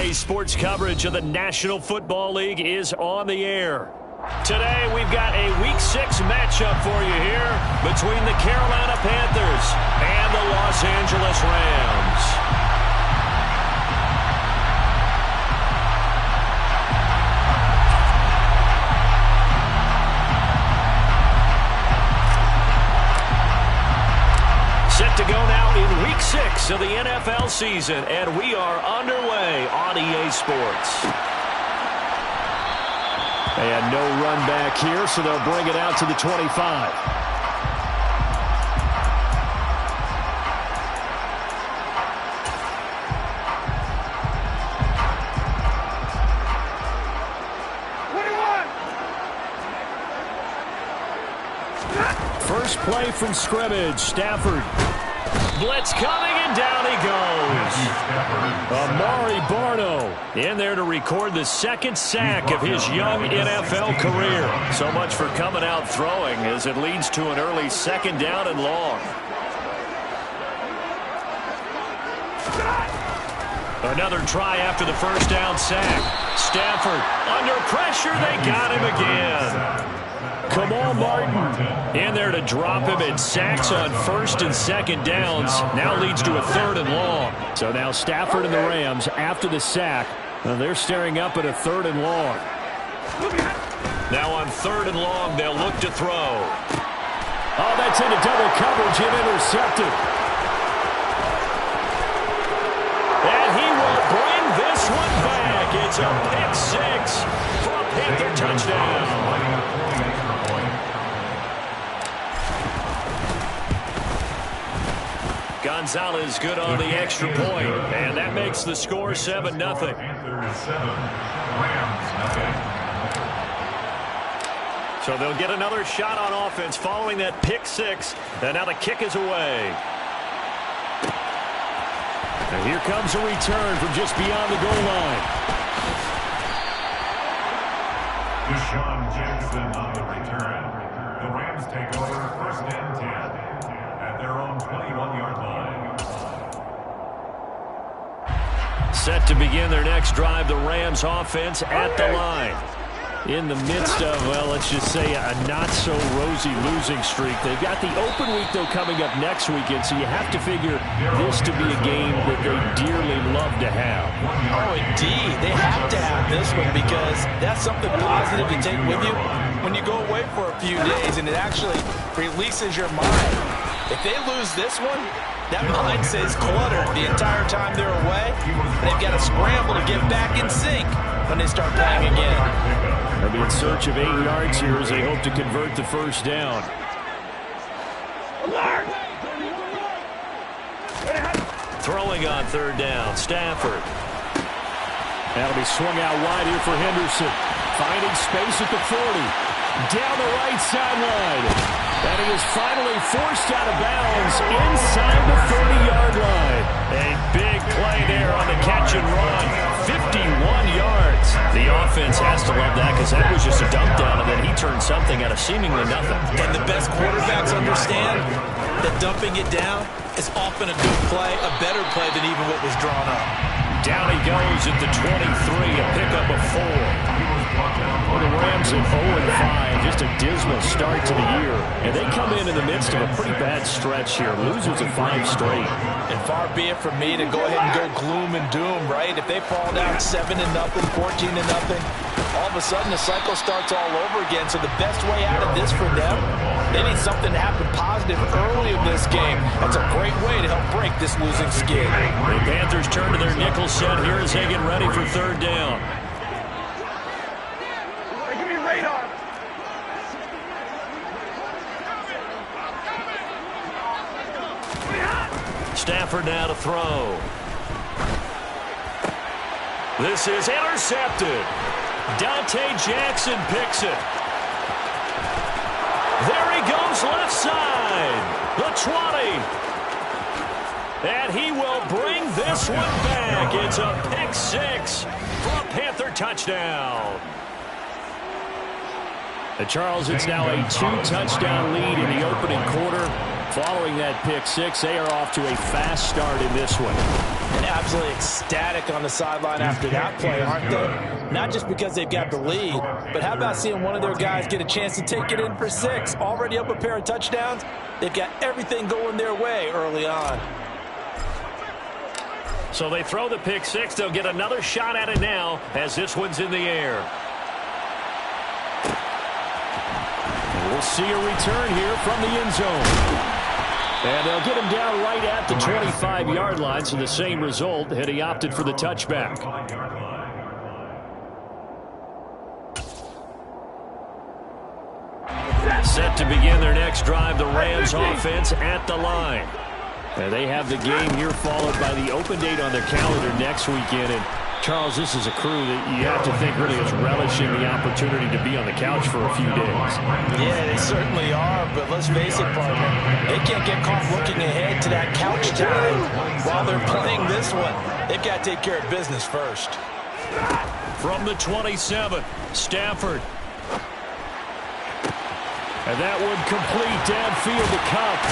RDA Sports coverage of the National Football League is on the air. Today, we've got a Week 6 matchup for you here between the Carolina Panthers and the Los Angeles Rams. Set to go now in Week 6 of the NFL season, and we are underway on EA Sports. And no run back here, so they'll bring it out to the 25. First play from scrimmage, Stafford. Blitz coming, and down he goes. Amari Barno in there to record the second sack of his young NFL career. So much for coming out throwing as it leads to an early second down and long. Another try after the first down sack. Stafford under pressure. They got him again. Come on, Martin. In there to drop him, and sacks on first and second downs. Now leads to a third and long. So now Stafford and the Rams, after the sack, they're staring up at a third and long. Now on third and long, they'll look to throw. Oh, that's into double coverage and intercepted. And he will bring this one back. It's a pick six for a Panther touchdown. Gonzalez good on the extra point, and that makes the score 7-0. So they'll get another shot on offense following that pick six, and now the kick is away. And here comes a return from just beyond the goal line. Deshaun Jackson on the return. The Rams take over first and 10 at their own 21-yard line. Set to begin their next drive, the Rams offense at the line. In the midst of, well, let's just say a not-so-rosy losing streak. They've got the open week, though, coming up next weekend, so you have to figure this to be a game that they dearly love to have. Oh, indeed. They have to have this one because that's something positive to take with you when you go away for a few days, and it actually releases your mind. If they lose this one, that mind stays cluttered the entire time they're away. They've got to scramble to get back in sync when they start playing again. They'll be in search of 8 yards here as they hope to convert the first down. Throwing on third down, Stafford. That'll be swung out wide here for Henderson. Finding space at the 40. Down the right sideline. And he is finally forced out of bounds inside the 30-yard line. A big play there on the catch and run. 51 yards. The offense has to love that because that was just a dump down, and then he turned something out of seemingly nothing. And the best quarterbacks understand that dumping it down is often a good play, a better play than even what was drawn up. Down he goes at the 23, a pickup of 4. Well, the Rams at 0-5, just a dismal start to the year. And they come in the midst of a pretty bad stretch here. Losers of 5 straight. And far be it from me to go ahead and go gloom and doom, right? If they fall down 7-0, 14-0, all of a sudden the cycle starts all over again. So the best way out of this for them, they need something to happen positive early in this game. That's a great way to help break this losing skid. The Panthers turn to their nickel set here as they get ready for third down. Stafford now to throw. This is intercepted. Dante Jackson picks it. There he goes left side. The 20. And he will bring this one back. It's a pick six for a Panther touchdown. And Charles, it's now a 2-touchdown lead in the opening quarter. Following that pick six, they are off to a fast start in this one. And absolutely ecstatic on the sideline after that play, aren't they? Not just because they've got the lead, but how about seeing one of their guys get a chance to take it in for 6? Already up a pair of touchdowns. They've got everything going their way early on. So they throw the pick 6. They'll get another shot at it now as this one's in the air. And we'll see a return here from the end zone. And they'll get him down right at the 25-yard line, so the same result, and he opted for the touchback. Set to begin their next drive, the Rams offense at the line. And they have the game here followed by the open date on their calendar next weekend. And Charles, this is a crew that you have to think really is relishing the opportunity to be on the couch for a few days. Yeah, they certainly are, but let's face it, partner, they can't get caught looking ahead to that couch time while they're playing this one. They've got to take care of business first. From the 27, Stafford. And that one complete downfield to Cup.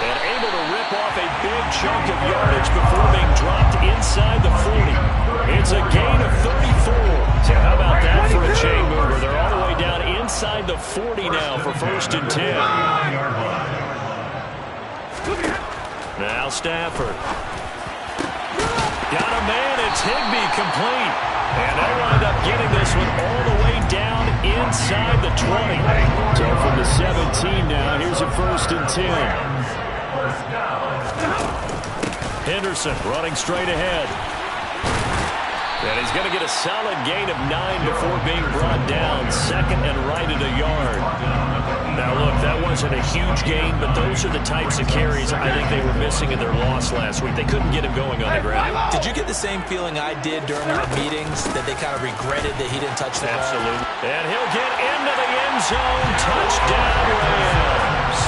And able to rip off a big chunk of yardage before being dropped inside the 40. It's a gain of 34. So how about that for a chain mover? They're all the way down inside the 40 now for 1st and 10. Now Stafford. Got a man. It's Higbee complete. And they'll wind up getting this one all the way down inside the 20. So from the 17 now, here's a 1st and 10. Henderson running straight ahead. And he's going to get a solid gain of 9 before being brought down. 2nd and right at a yard. Now, look, that wasn't a huge gain, but those are the types of carries I think they were missing in their loss last week. They couldn't get him going on the ground. Did you get the same feeling I did during our meetings, that they kind of regretted that he didn't touch the ball? Absolutely. And he'll get into the end zone. Touchdown, Rams.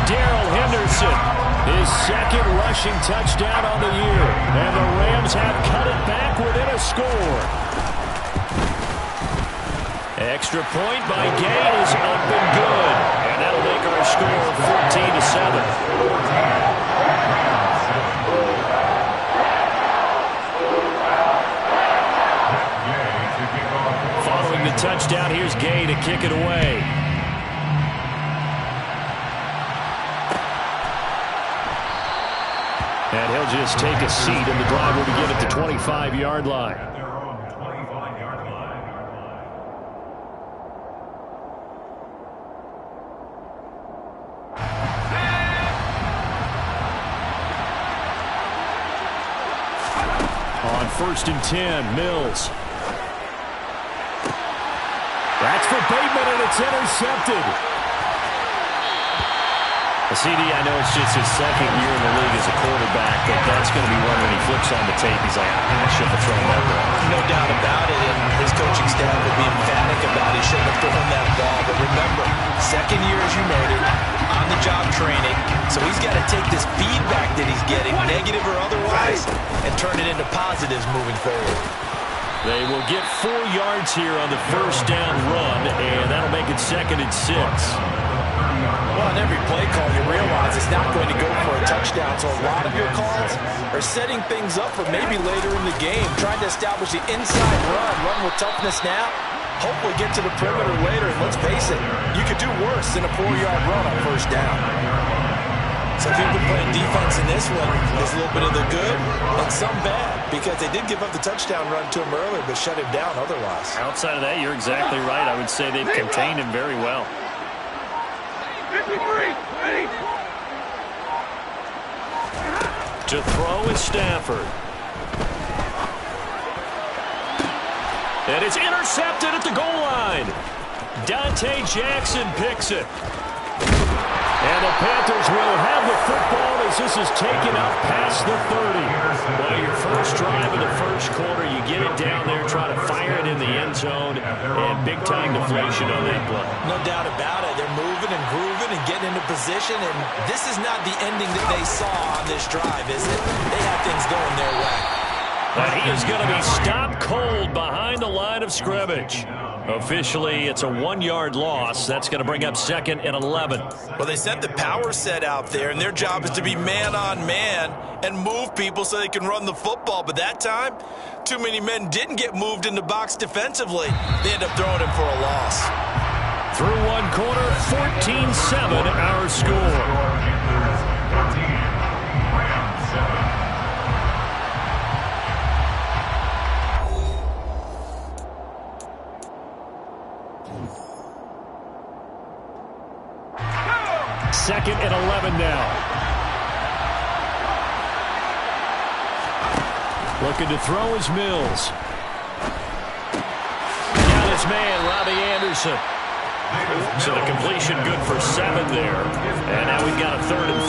Darrell Henderson, his 2nd rushing touchdown on the year. And the Rams have cut it back within a score. Extra point by Gay is up and good. And that'll make our score 14-7. Following the touchdown, here's Gay to kick it away. And he'll just take a seat, and the drive will begin at the 25-yard line. On 1st and 10, Mills. That's for Bateman, and it's intercepted. CD, I know it's just his 2nd year in the league as a quarterback, but that's going to be one when he flips on the tape. He's like, I shouldn't have thrown that ball. No doubt about it, and his coaching staff will be emphatic about he shouldn't have thrown that ball. But remember, 2nd year, as you noted, on-the-job training, so he's got to take this feedback that he's getting, negative or otherwise, and turn it into positives moving forward. They will get 4 yards here on the 1st down run, and that'll make it 2nd and 6. Well, on every play call, you realize it's not going to go for a touchdown, so a lot of your calls are setting things up for maybe later in the game, trying to establish the inside run with toughness now, hopefully get to the perimeter later, and let's face it, you could do worse than a 4-yard run on 1st down. Some people playing defense in this one is a little bit of the good and some bad, because they did give up the touchdown run to him earlier, but shut him down otherwise. Outside of that, you're exactly right. I would say they've contained him very well. To throw is Stafford. And it's intercepted at the goal line. Dante Jackson picks it. And the Panthers will have the football as this is taken up past the 30. Well, your first drive of the 1st quarter, you get it down there, try to fire it in the end zone, and big-time deflation on that play. No doubt about it. They're moving and grooving and getting into position, and this is not the ending that they saw on this drive, is it? They have things going their way. And he is going to be stopped cold behind the line of scrimmage. Officially, it's a 1-yard loss. That's going to bring up 2nd and 11. Well, they sent the power set out there, and their job is to be man-on-man and move people so they can run the football. But that time, too many men didn't get moved in the box defensively. They end up throwing him for a loss. Through one quarter, 14-7 our score. Second and 11 now. Looking to throw is Mills. Got his man, Robbie Anderson. So the completion good for 7 there. And now we've got a 3rd and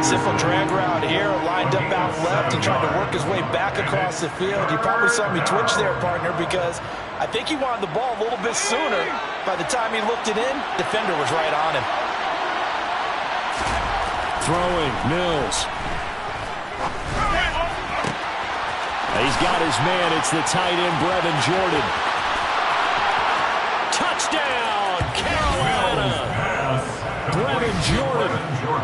4. Simple drag route here, lined up out left and trying to work his way back across the field. You probably saw me twitch there, partner, because I think he wanted the ball a little bit sooner. By the time he looked it in, defender was right on him. Throwing, Mills. He's got his man. It's the tight end, Brevin Jordan. Touchdown, Carolina. Brevin Jordan,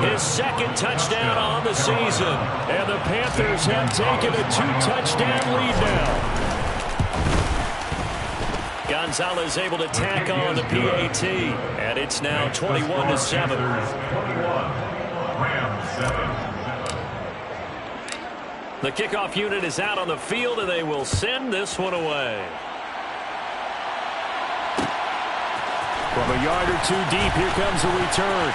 his 2nd touchdown on the season. And the Panthers have taken a 2-touchdown lead now. Gonzalez able to tack on the PAT. And it's now 21-7. The kickoff unit is out on the field, and they will send this one away. From a yard or 2 deep, here comes a return.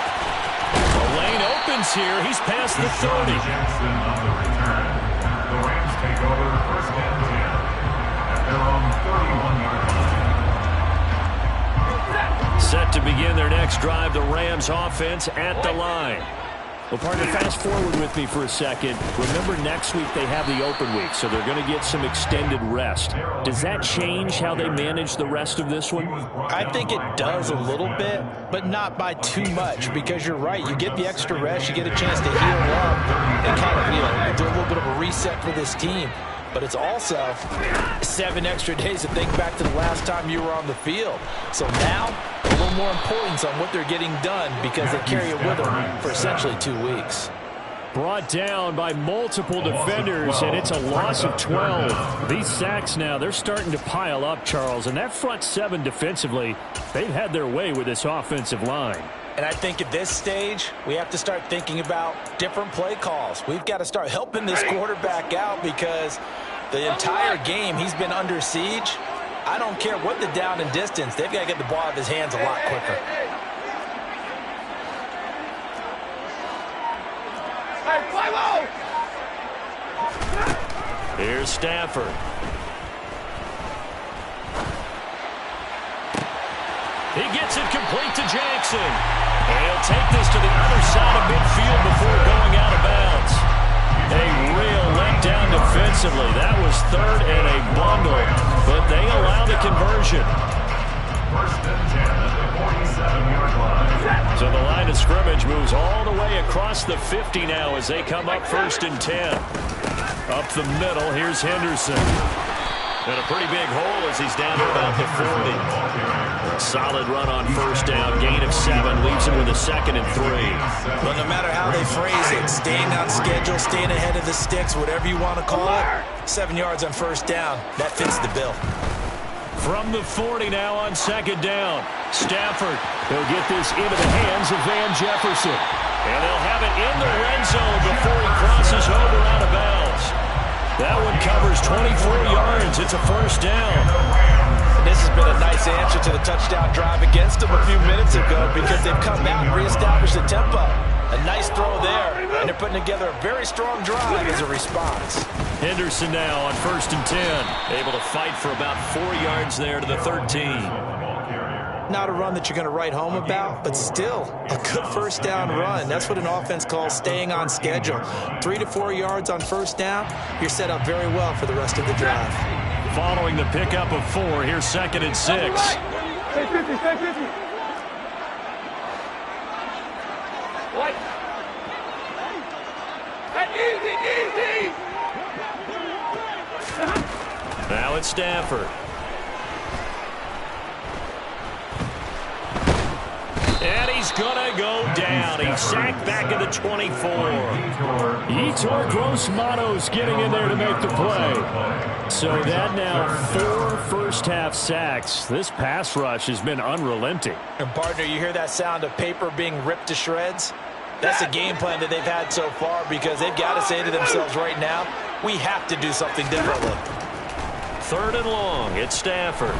The lane opens here. He's past the 30. Jackson on the return. The Rams take over 1st and 10 at their own 31-yard line. Set to begin their next drive, the Rams offense at the line. Well, partner, fast forward with me for a second. Remember, next week they have the open week, so they're going to get some extended rest. Does that change how they manage the rest of this one? I think it does a little bit, but not by too much, because you're right. You get the extra rest, you get a chance to heal up and kind of, do a little bit of a reset for this team. But it's also 7 extra days to think back to the last time you were on the field. So now, a little more importance on what they're getting done because they carry it with them for essentially 2 weeks. Brought down by multiple defenders, and it's a loss of 12. These sacks now, they're starting to pile up, Charles. And that front 7 defensively, they've had their way with this offensive line. And I think at this stage, we have to start thinking about different play calls. We've got to start helping this quarterback out because the entire game he's been under siege. I don't care what the down and distance. They've got to get the ball out of his hands a lot quicker. Here's Stafford. He gets it complete to Jackson. And he'll take this to the other side of midfield before going out of bounds. A real letdown defensively. That was 3rd and a bundle, but they allow the conversion. 1st and 10 at the 47-yard line. So the line of scrimmage moves all the way across the 50 now as they come up 1st and 10. Up the middle, here's Henderson. And a pretty big hole as he's down to about the 40. Solid run on 1st down. Gain of 7 leaves him with a 2nd and 3. But no matter how they phrase it, staying on schedule, staying ahead of the sticks, whatever you want to call it, 7 yards on 1st down, that fits the bill. From the 40 now on 2nd down. Stafford, he'll get this into the hands of Van Jefferson. And they'll have it in the red zone before he crosses over out of bounds. That one covers 24 yards. It's a 1st down. This has been a nice answer to the touchdown drive against them a few minutes ago because they've come out and reestablished the tempo. A nice throw there, and they're putting together a very strong drive as a response. Henderson now on 1st and 10. Able to fight for about 4 yards there to the 13. Not a run that you're going to write home about, but still a good 1st down run. That's what an offense calls staying on schedule. 3 to 4 yards on 1st down, you're set up very well for the rest of the drive. Following the pickup of 4, here's 2nd and 6. Stay 50, stay 50. What? Easy, easy. Now it's Stafford. he's going to go down. He's sacked back at the 24. Yetur Gross-Matos getting in there to make the play. So that now 4 first-half sacks. This pass rush has been unrelenting. And, partner, you hear that sound of paper being ripped to shreds? That's a game plan that they've had so far because they've got to say to themselves right now, we have to do something differently. 3rd and long. It's Stafford.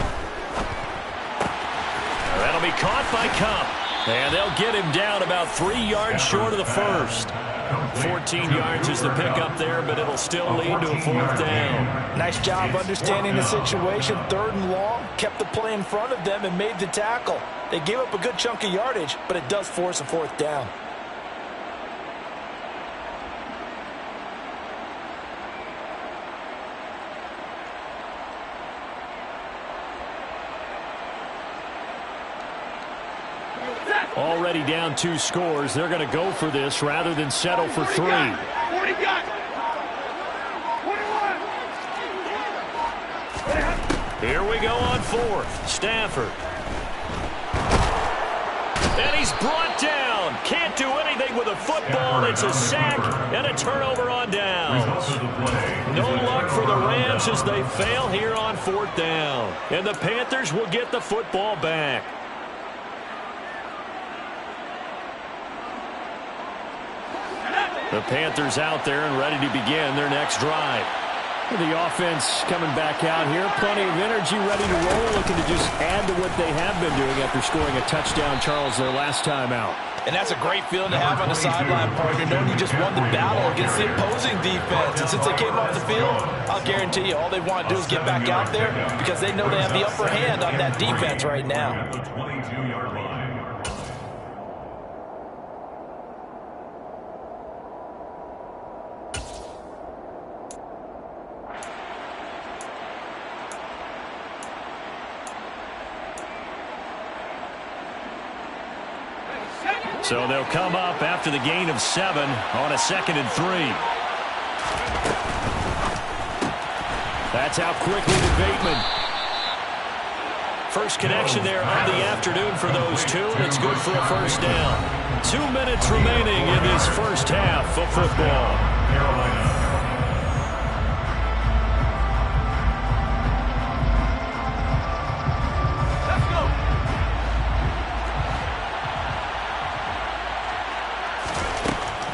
That'll be caught by Cup. And they'll get him down about 3 yards short of the first. 14 yards is the pickup there, but it'll still lead to a 4th down. Nice job understanding the situation. 3rd and long, kept the play in front of them and made the tackle. They gave up a good chunk of yardage, but it does force a 4th down. Already down 2 scores. They're going to go for this rather than settle for 3. Here we go on 4th. Stafford. And he's brought down. Can't do anything with a football. It's a sack and a turnover on downs. No luck for the Rams as they fail here on 4th down. And the Panthers will get the football back. The Panthers out there and ready to begin their next drive. The offense coming back out here. Plenty of energy, ready to roll, looking to just add to what they have been doing after scoring a touchdown, Charles, their last time out. And that's a great feeling to have on the sideline, partner, knowing you just won the battle against the opposing defense. And since they came off the field, I'll guarantee you all they want to do is get back out there because they know they have the upper hand on that defense right now. The 22-yard line. So they'll come up after the gain of 7 on a 2nd and 3. That's out quickly to Bateman. First connection there of the afternoon for those two, and it's good for a 1st down. 2 minutes remaining in this first half of football. Carolina.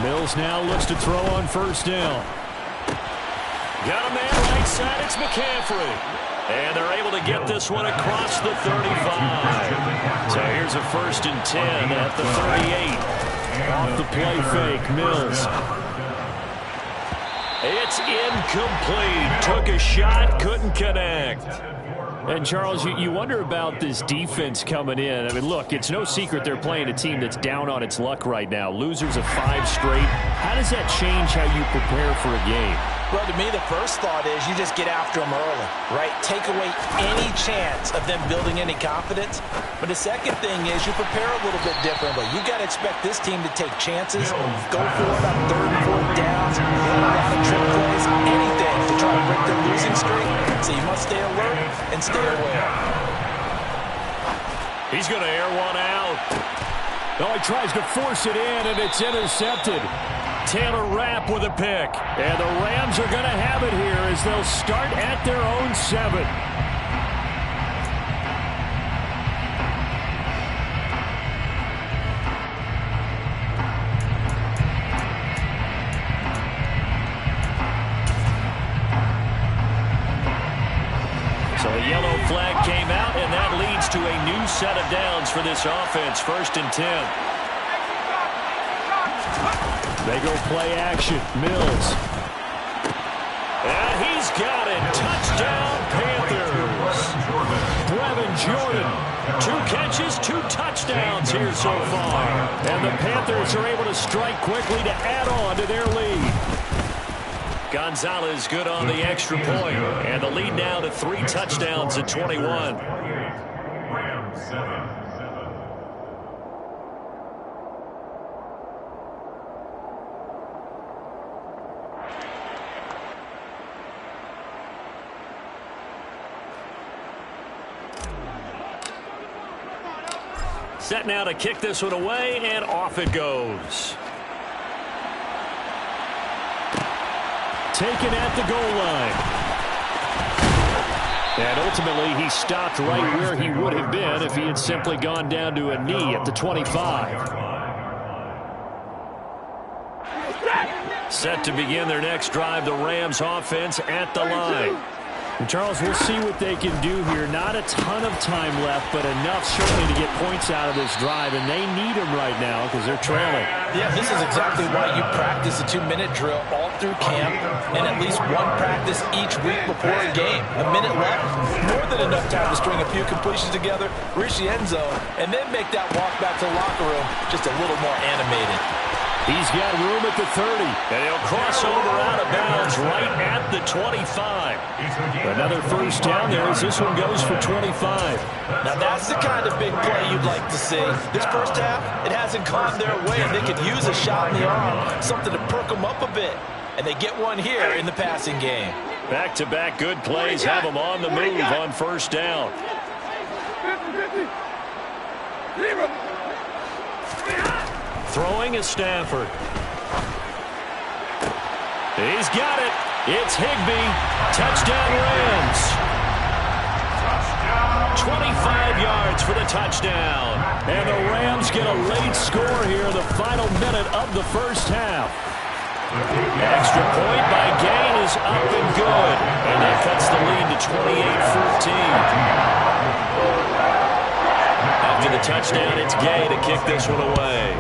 Mills now looks to throw on 1st down. Got a man right side. It's McCaffrey. And they're able to get this one across the 35. So here's a 1st and 10 at the 38. Off the play fake, Mills. It's incomplete. Took a shot, couldn't connect. And, Charles, you wonder about this defense coming in. I mean, look, it's no secret they're playing a team that's down on its luck right now. Losers of 5 straight. How does that change how you prepare for a game? Well, to me, the first thought is you just get after them early, right? Take away any chance of them building any confidence. But the second thing is you prepare a little bit differently. You got to expect this team to take chances, go for it on 3rd and 4th downs, run a lot of trick plays, anything to try to break their losing streak. So you must stay alert and stay aware. He's going to air one out. Oh, he tries to force it in, and it's intercepted. Taylor Rapp with a pick. And the Rams are going to have it here as they'll start at their own 7. So the yellow flag came out, and that leads to a new set of downs for this offense. 1st and 10. They go play action. Mills. And he's got it. Touchdown, Panthers. Brevin Jordan. 2 catches, 2 touchdowns here so far. And the Panthers are able to strike quickly to add on to their lead. Gonzalez good on the extra point. And the lead now to 3 touchdowns at 21. Rams 7. Set now to kick this one away, and off it goes. Taken at the goal line. And ultimately, he stopped right where he would have been if he had simply gone down to a knee at the 25. Set to begin their next drive, the Rams offense at the line. And Charles, we'll see what they can do here. Not a ton of time left, but enough certainly to get points out of this drive, and they need them right now because they're trailing. Yeah, this is exactly why you practice a 2-minute drill all through camp and at least one practice each week before a game. A minute left, more than enough time to string a few completions together, reach the end zone, and then make that walk back to the locker room just a little more animated. He's got room at the 30, and he'll cross over out of bounds right at the 25. Another first down there as this one goes for 25. Now that's the kind of big play you'd like to see. This first half, it hasn't gone their way, and they could use a shot in the arm, something to perk them up a bit. And they get one here in the passing game. Back-to-back good plays have them on the move on first down. 50-50. Throwing is Stafford. He's got it. It's Higbee. Touchdown Rams. 25 yards for the touchdown. And the Rams get a late score here in the final minute of the first half. Extra point by Gain is up and good. And that cuts the lead to 28-14. After the touchdown, it's Gay to kick this one away.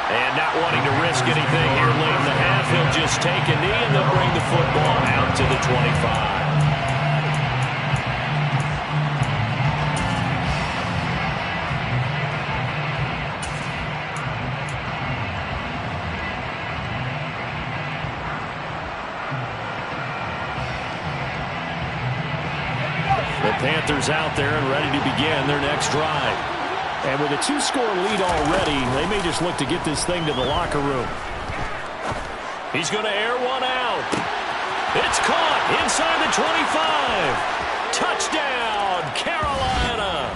And not wanting to risk anything here late in the half, he'll just take a knee and they'll bring the football out to the 25. The Panthers out there and ready to begin their next drive. And with a 2-score lead already, they may just look to get this thing to the locker room. He's going to air one out. It's caught inside the 25. Touchdown, Carolina.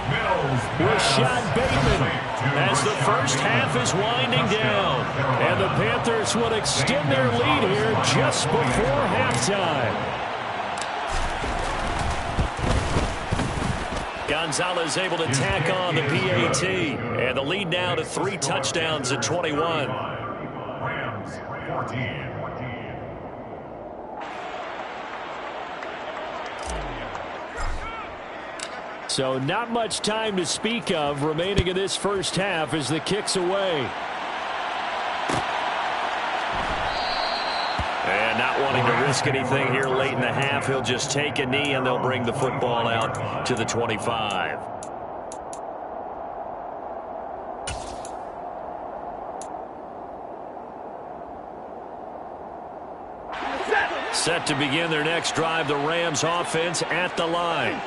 Rashad Bateman as the first half is winding down. And the Panthers will extend their lead here just before halftime. Gonzalez able to tack on the PAT. And the lead now to 3 touchdowns at 21. Rams 14. So not much time to speak of remaining in this first half as the kick's away. And not wanting to risk anything here late in the half, he'll just take a knee and they'll bring the football out to the 25. Set to begin their next drive, the Rams offense at the line.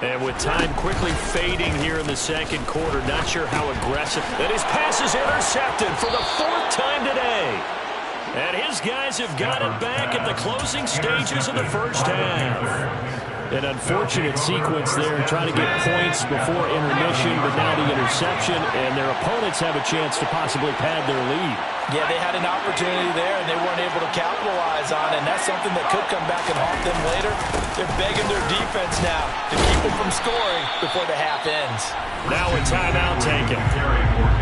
And with time quickly fading here in the second quarter, not sure how aggressive. And his pass is intercepted for the 4th time today. And his guys have got it back at the closing stages of the first half. An unfortunate sequence there, trying to get points before intermission, but now the interception, and their opponents have a chance to possibly pad their lead. Yeah, they had an opportunity there, and they weren't able to capitalize on it, and that's something that could come back and haunt them later. They're begging their defense now to keep them from scoring before the half ends. Now a timeout taken.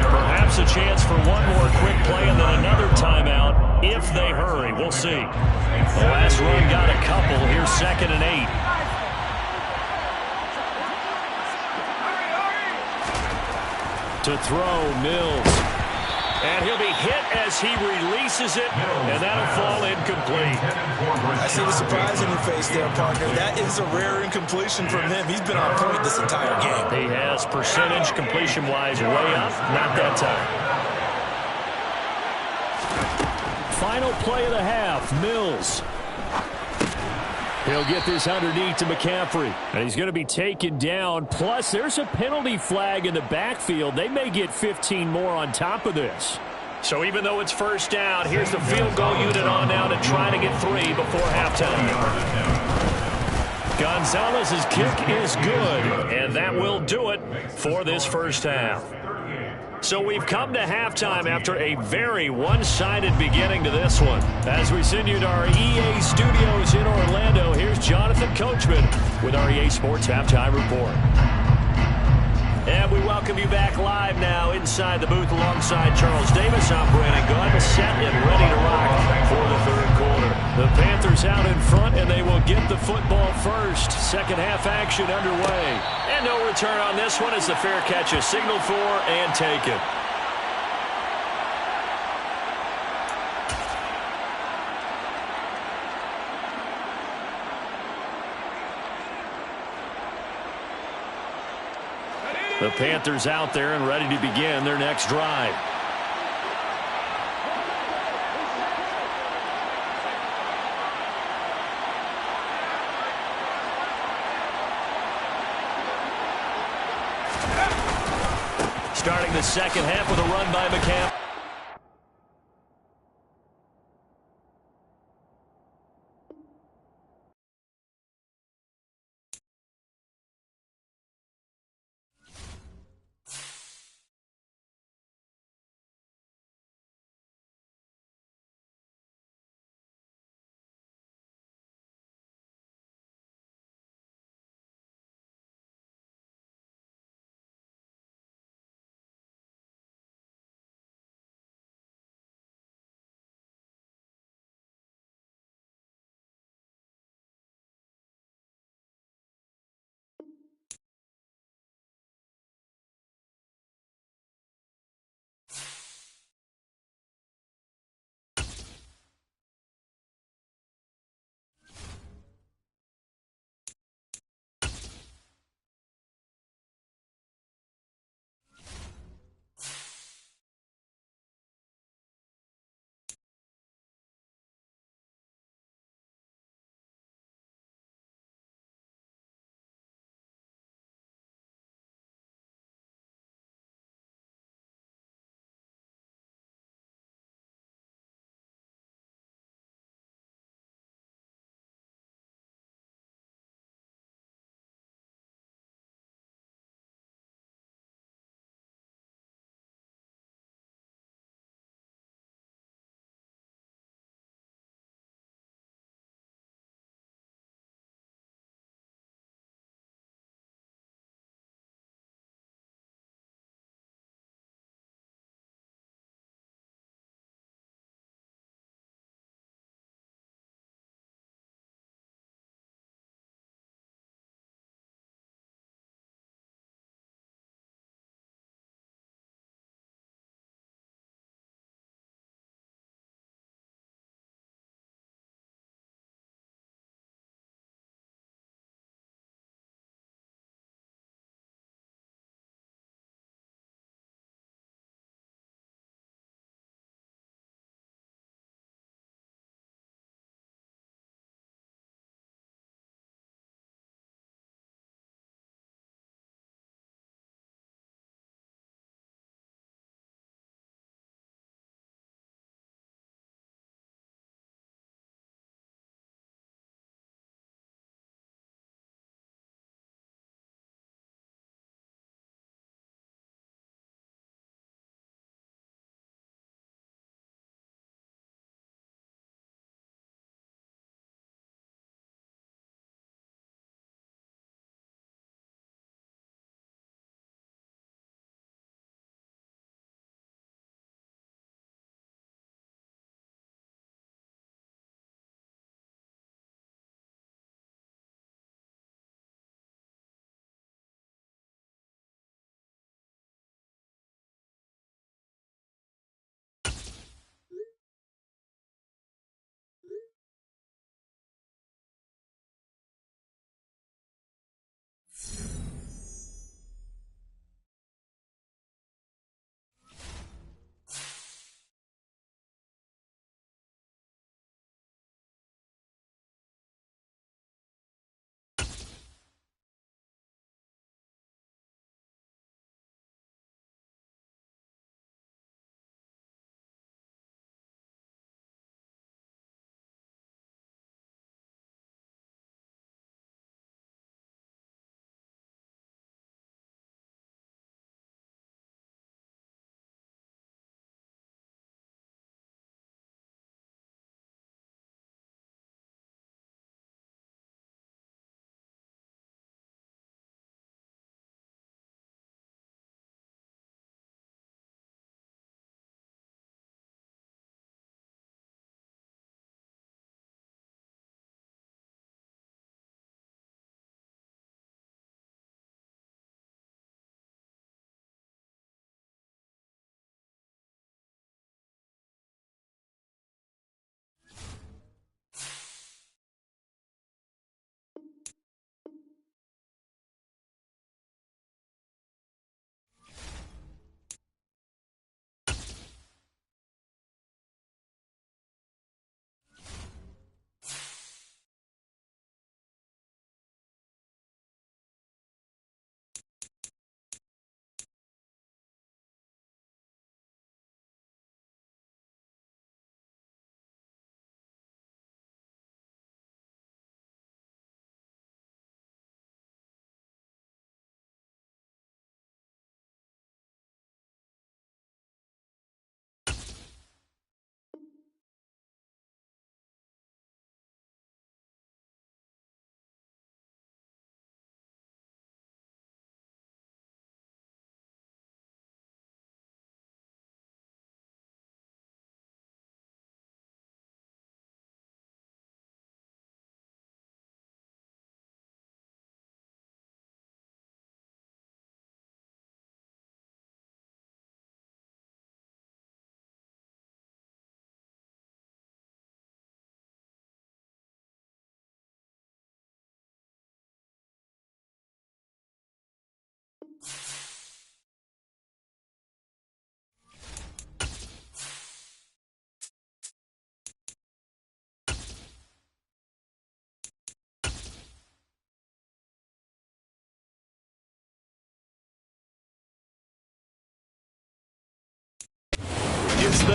Perhaps a chance for one more quick play and then another timeout if they hurry. We'll see. The last run got a couple. Here's 2nd and 8. To throw, Mills. And he'll be hit as he releases it, and that'll fall incomplete. I see the surprise in your face there, partner. That is a rare incompletion from him. He's been on point this entire game. He has percentage completion-wise way up, not that time. Final play of the half, Mills. He'll get this underneath to McCaffrey. And he's going to be taken down. Plus, there's a penalty flag in the backfield. They may get 15 more on top of this. So even though it's first down, here's the field goal unit on now to try to get 3 before halftime. Gonzalez's kick is good, and that will do it for this first half. So we've come to halftime after a very one-sided beginning to this one. As we send you to our EA studios in Orlando, here's Jonathan Coachman with our EA Sports Halftime Report. And we welcome you back live now inside the booth alongside Charles Davis. I'm Brandon Gunn, set and ready to rock for the third quarter. The Panthers out in front, and they will get the football first. Second half action underway. And no return on this one as the fair catch is signaled for and taken. The Panthers out there and ready to begin their next drive. Starting the second half with a run by McCaffrey.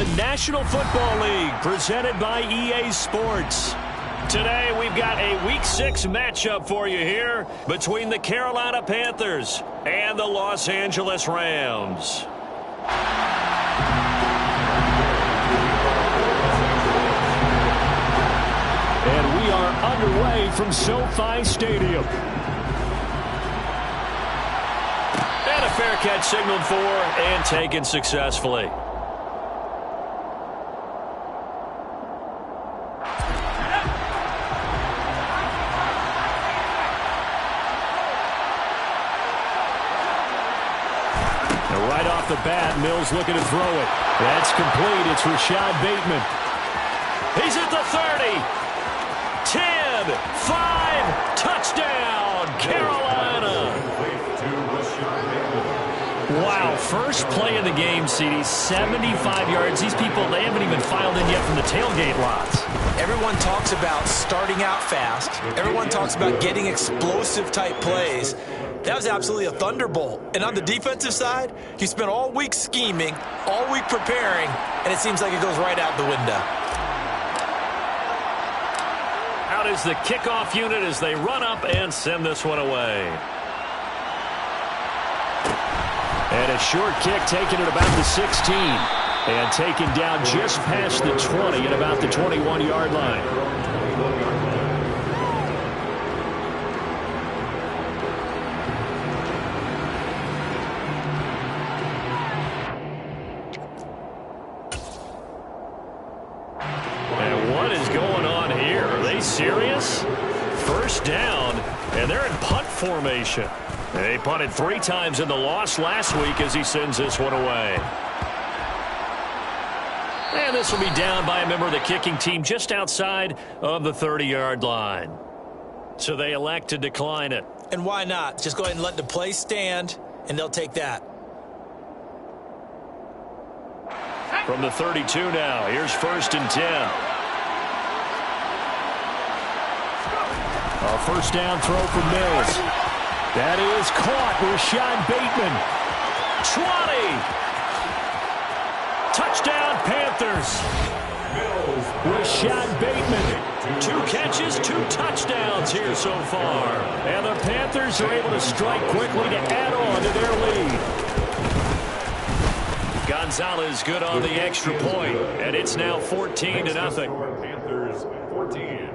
the National Football League, presented by EA Sports. Today, we've got a Week 6 matchup for you here between the Carolina Panthers and the Los Angeles Rams. And we are underway from SoFi Stadium. And a fair catch signaled for and taken successfully. Right off the bat, Mills looking to throw it. That's complete. It's Rashad Bateman. He's at the 30. 10, 5, touchdown, Carolina. Wow, first play of the game, CD, 75 yards. These people, they haven't even filed in yet from the tailgate lots. Everyone talks about starting out fast. Everyone talks about getting explosive-type plays. That was absolutely a thunderbolt. And on the defensive side, you spent all week scheming, all week preparing, and it seems like it goes right out the window. Out is the kickoff unit as they run up and send this one away. And a short kick taken at about the 16. And taken down just past the 20 at about the 21-yard line. Serious? First down, and they're in punt formation. They punted 3 times in the loss last week as he sends this one away. And this will be down by a member of the kicking team just outside of the 30-yard line. So they elect to decline it. And why not? Just go ahead and let the play stand, and they'll take that. From the 32 now, here's 1st and 10. A first down throw from Mills. That is caught. Rashad Bateman. 20. Touchdown, Panthers. Rashad Bateman. 2 catches, 2 touchdowns here so far. And the Panthers are able to strike quickly to add on to their lead. Gonzalez good on the extra point, and it's now 14-0. Panthers 14,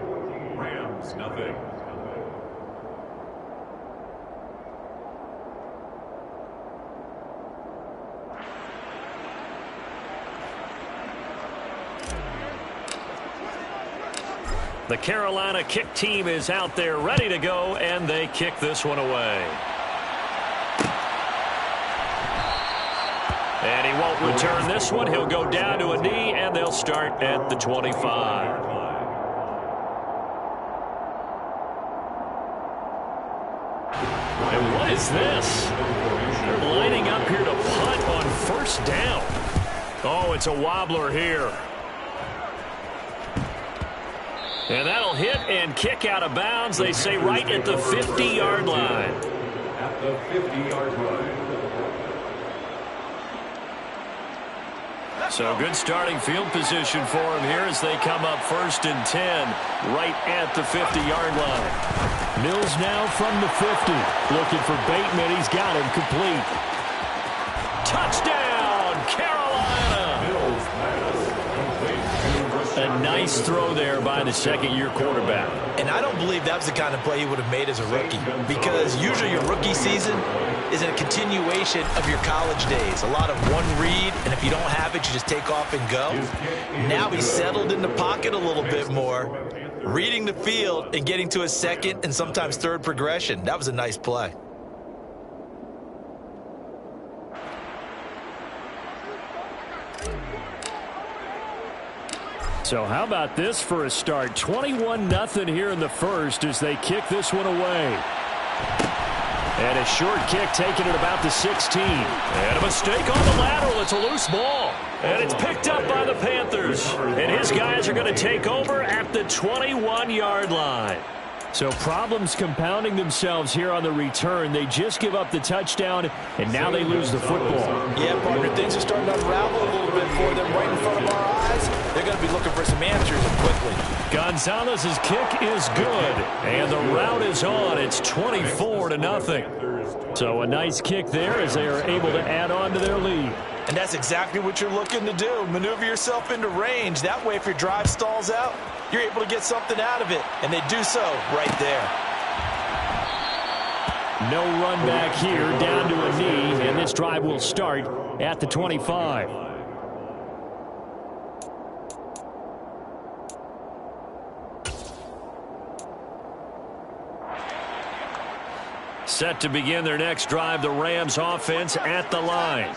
Rams nothing. The Carolina kick team is out there ready to go, and they kick this one away. And he won't return this one. He'll go down to a knee, and they'll start at the 25. And what is this? They're lining up here to punt on 1st down. Oh, it's a wobbler here. And that'll hit and kick out of bounds. They say right at the 50-yard line. At the 50-yard line. So good starting field position for him here as they come up 1st and 10 right at the 50-yard line. Mills now from the 50. Looking for Bateman. He's got him complete. Touchdown, Carolina! Mills pass. A nice throw there by the second-year quarterback. And I don't believe that was the kind of play he would have made as a rookie, because usually your rookie season is a continuation of your college days. A lot of one read, and if you don't have it, you just take off and go. Now he's settled in the pocket a little bit more, reading the field and getting to his second and sometimes third progression. That was a nice play. So how about this for a start? 21-0 here in the first as they kick this one away. And a short kick taken at about the 16. And a mistake on the lateral. It's a loose ball. And it's picked up by the Panthers. And his guys are going to take over at the 21-yard line. So problems compounding themselves here on the return. They just give up the touchdown, and now they lose the football. Yeah, partner, things are starting to unravel a little bit for them right in front of our eyes. They're going to be looking for some answers quickly. Gonzalez's kick is good, and the route is on. It's 24-0. So a nice kick there as they are able to add on to their lead. And that's exactly what you're looking to do. Maneuver yourself into range. That way, if your drive stalls out, you're able to get something out of it. And they do so right there. No run back here, down to a knee, and this drive will start at the 25. Set to begin their next drive, the Rams offense at the line.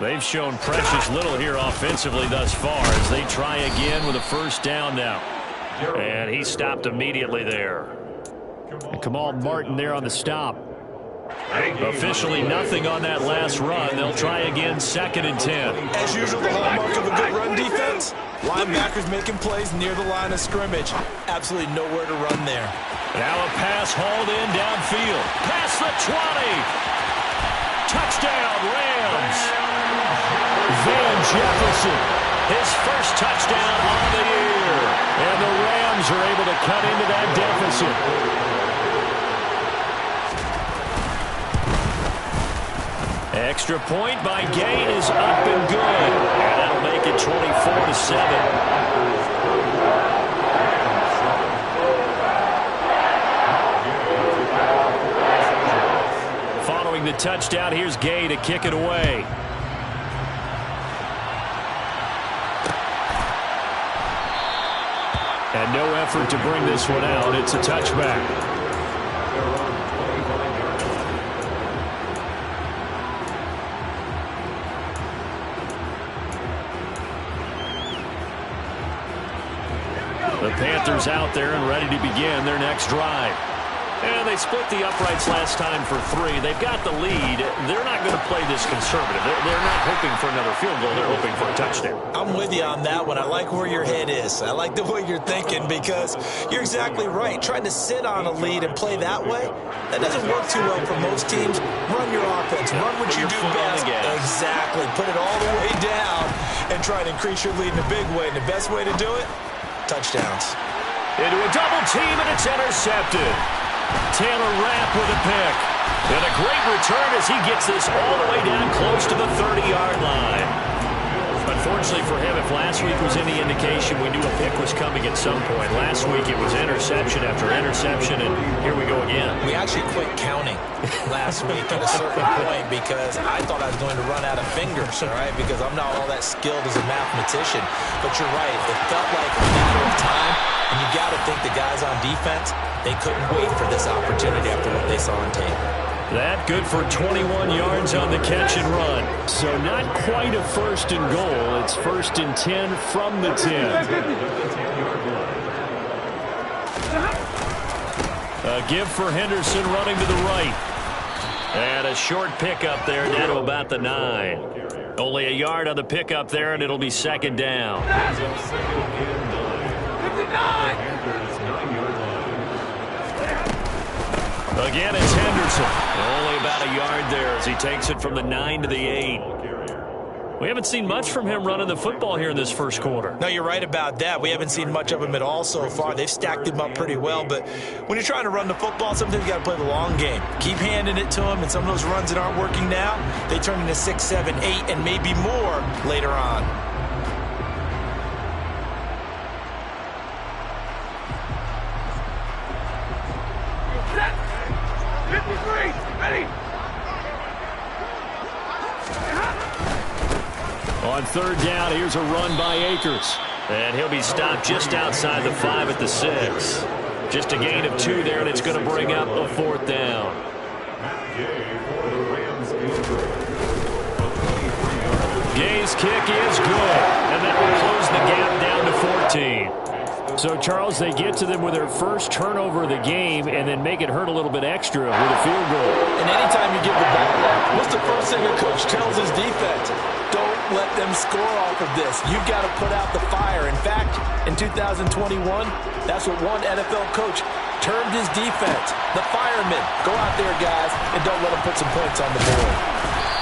They've shown precious little here offensively thus far as they try again with a first down now. And he stopped immediately there. And Kamal Martin there on the stop. Officially nothing on that last run. They'll try again, 2nd and 10. As usual, the hallmark of a good run defense, linebackers making plays near the line of scrimmage. Absolutely nowhere to run there. Now a pass hauled in downfield. Past the 20. Touchdown, Rams. Van Jefferson, His first touchdown on the year. and the Rams are able to cut into that deficit. Extra point by Gay is up and good. And that'll make it 24-7. Following the touchdown, here's Gay to kick it away. And no effort to bring this one out. It's a touchback. The Panthers out there and ready to begin their next drive. And they split the uprights last time for 3. They've got the lead. They're not going to play this conservative. They're not hoping for another field goal. They're hoping for a touchdown. I'm with you on that one. I like where your head is. I like the way you're thinking because you're exactly right. Trying to sit on a lead and play that way, that doesn't work too well for most teams. Run your offense. Run what you do best. Exactly. Put it all the way down and try to increase your lead in a big way. And the best way to do it, touchdowns. Into a double team, and it's intercepted. Taylor Rapp with a pick. And a great return as he gets this all the way down close to the 30-yard line. Unfortunately for him, if last week was any indication, we knew a pick was coming at some point. Last week it was interception after interception, and here we go again. We actually quit counting last week at a certain point because I thought I was going to run out of fingers, all right, because I'm not all that skilled as a mathematician. But you're right. It felt like a matter of time, and you got to think the guys on defense, they couldn't wait for this opportunity after what they saw on tape. That good for 21 yards on the catch and run. So not quite a first and goal. It's 1st and 10 from the 10. A give for Henderson running to the right. And a short pickup there down to about the 9. Only a yard on the pickup there, and it'll be 2nd down. 59! Again, it's Henderson. Only about a yard there as he takes it from the 9 to the 8. We haven't seen much from him running the football here in this first quarter. No, you're right about that. We haven't seen much of him at all so far. They've stacked him up pretty well, but when you're trying to run the football, sometimes you got to play the long game. Keep handing it to him, and some of those runs that aren't working now, they turn into 6, 7, 8, and maybe more later on. Set! 53! Ready! On 3rd down, here's a run by Akers. And he'll be stopped just outside the 5 at the 6. Just a gain of 2 there, and it's going to bring up a 4th down. Gay's kick is good, and that will close the gap down to 14. So, Charles, they get to them with their first turnover of the game and then make it hurt a little bit extra with a field goal. And anytime you give the ball up, what's the first thing a coach tells his defense? Don't let them score off of this. You've got to put out the fire. In fact, in 2021, that's what one NFL coach termed his defense the firemen. Go out there, guys, and don't let them put some points on the board.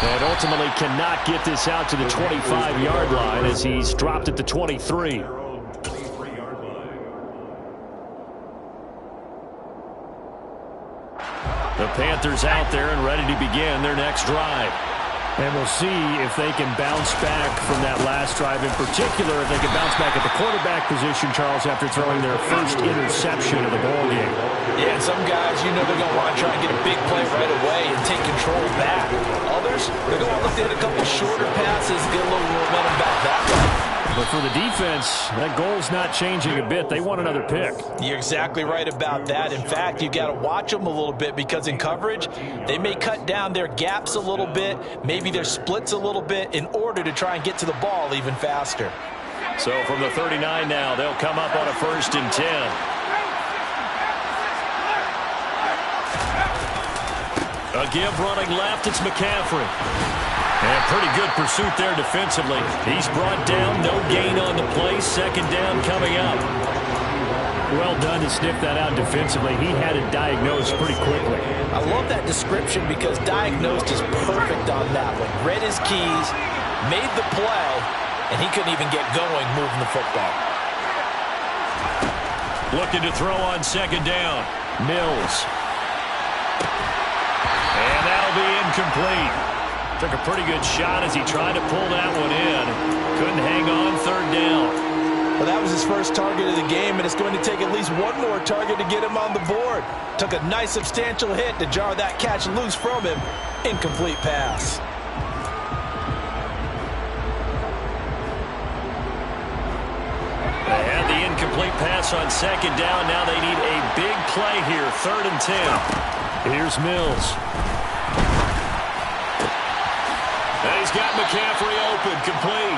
And ultimately cannot get this out to the 25-yard line as he's dropped at the 23. The Panthers out there and ready to begin their next drive. And we'll see if they can bounce back from that last drive. In particular, if they can bounce back at the quarterback position, Charles, after throwing their first interception of the ballgame. Yeah, and some guys, you know, they're going to want to try and get a big play right away and take control back. Others, they're going to look at a couple shorter passes, get a little momentum back that way. But for the defense, that goal's not changing a bit. They want another pick. You're exactly right about that. In fact, you've got to watch them a little bit because in coverage, they may cut down their gaps a little bit, maybe their splits a little bit in order to try and get to the ball even faster. So from the 39 now, they'll come up on a 1st and 10. A give running left, it's McCaffrey. And pretty good pursuit there defensively. He's brought down, no gain on the play. 2nd down coming up. Well done to sniff that out defensively. He had it diagnosed pretty quickly. I love that description because diagnosed is perfect on that one. Read his keys, made the play, and he couldn't even get going moving the football. Looking to throw on 2nd down. Mills. And that'll be incomplete. Took a pretty good shot as he tried to pull that one in. Couldn't hang on 3rd down. Well, that was his first target of the game, and it's going to take at least one more target to get him on the board. Took a nice substantial hit to jar that catch loose from him. Incomplete pass. They had the incomplete pass on 2nd down. Now they need a big play here. 3rd and 10. Here's Mills. And he's got McCaffrey open, complete.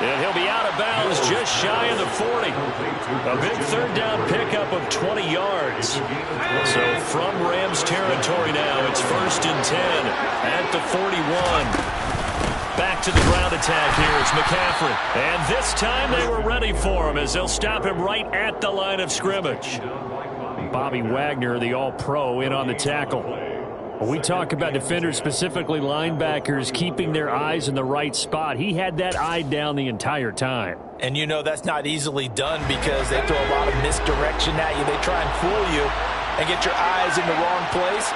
And he'll be out of bounds just shy of the 40. A big 3rd down pickup of 20 yards. So from Rams territory now, it's 1st and 10 at the 41. Back to the ground attack here. It's McCaffrey. And this time they were ready for him as they'll stop him right at the line of scrimmage. Bobby Wagner, the all-pro, in on the tackle. When we talk about defenders, specifically linebackers, keeping their eyes in the right spot, he had that eye down the entire time. And you know that's not easily done because they throw a lot of misdirection at you. They try and fool you and get your eyes in the wrong place.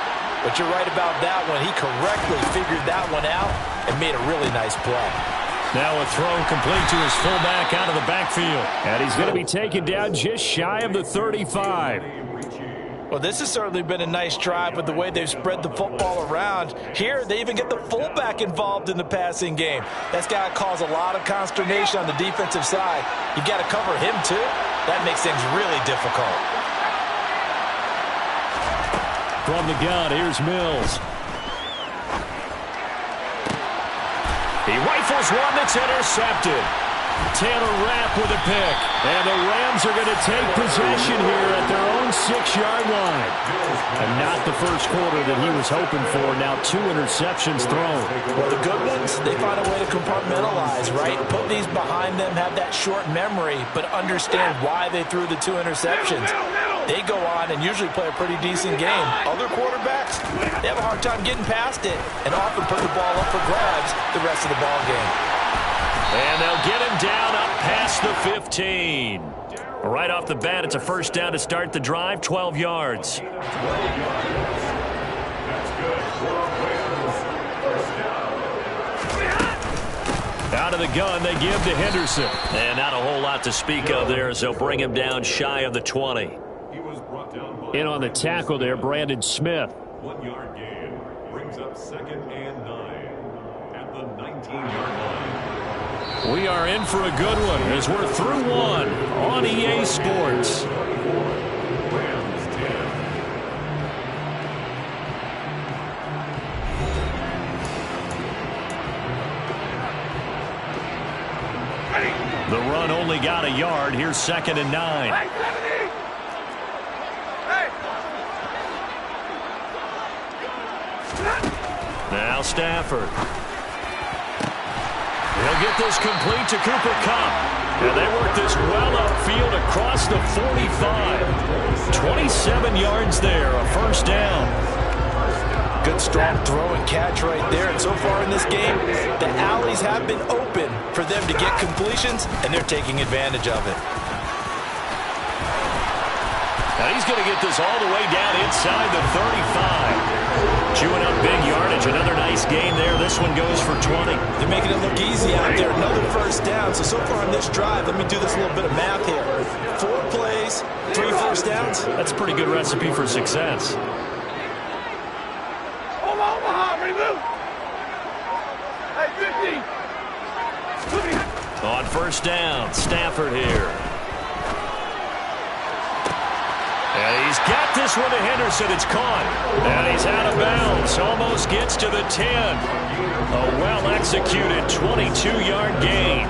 But you're right about that one. He correctly figured that one out and made a really nice play. Now a throw complete to his fullback out of the backfield. And he's going to be taken down just shy of the 35. Well, this has certainly been a nice drive with the way they've spread the football around. Here, they even get the fullback involved in the passing game. That's got to cause a lot of consternation on the defensive side. You got to cover him, too. That makes things really difficult. From the gun, here's Mills. He rifles one that's intercepted. Taylor Rapp with a pick. And the Rams are going to take possession here at their own 6-yard line. And not the first quarter that he was hoping for. Now 2 interceptions thrown. Well, the good ones, they find a way to compartmentalize, right? Put these behind them, have that short memory, but understand why they threw the 2 interceptions. They go on and usually play a pretty decent game. Other quarterbacks, they have a hard time getting past it and often put the ball up for grabs the rest of the ball game. And they'll get him down up past the 15. Right off the bat, it's a 1st down to start the drive, 12 yards. Out of the gun, they give to Henderson. And not a whole lot to speak of there as they'll bring him down shy of the 20. In on the tackle there, Brandon Smith. 1-yard gain brings up 2nd and 9 at the 19-yard line. We are in for a good one as we're through one on EA Sports. Rams 10. The run only got a yard. Here's 2nd and 9. Hey, 70! Hey! Now Stafford. He'll get this complete to Cooper Kupp. And they work this well upfield across the 45. 27 7 yards there, a first down. Good strong throw and catch right there. And so far in this game, the alleys have been open for them to get completions, and they're taking advantage of it. Now he's going to get this all the way down inside the 35. Chewing up big yardage. Another nice gain there. This one goes for 20. They're making it look easy out there. Another first down. So far on this drive, let me do this little bit of math here. 4 plays, 3 first downs. That's a pretty good recipe for success. On first down, Stafford here. And he's got this one to Henderson. It's caught. And he's out of bounds. Almost gets to the 10. A well-executed 22-yard gain.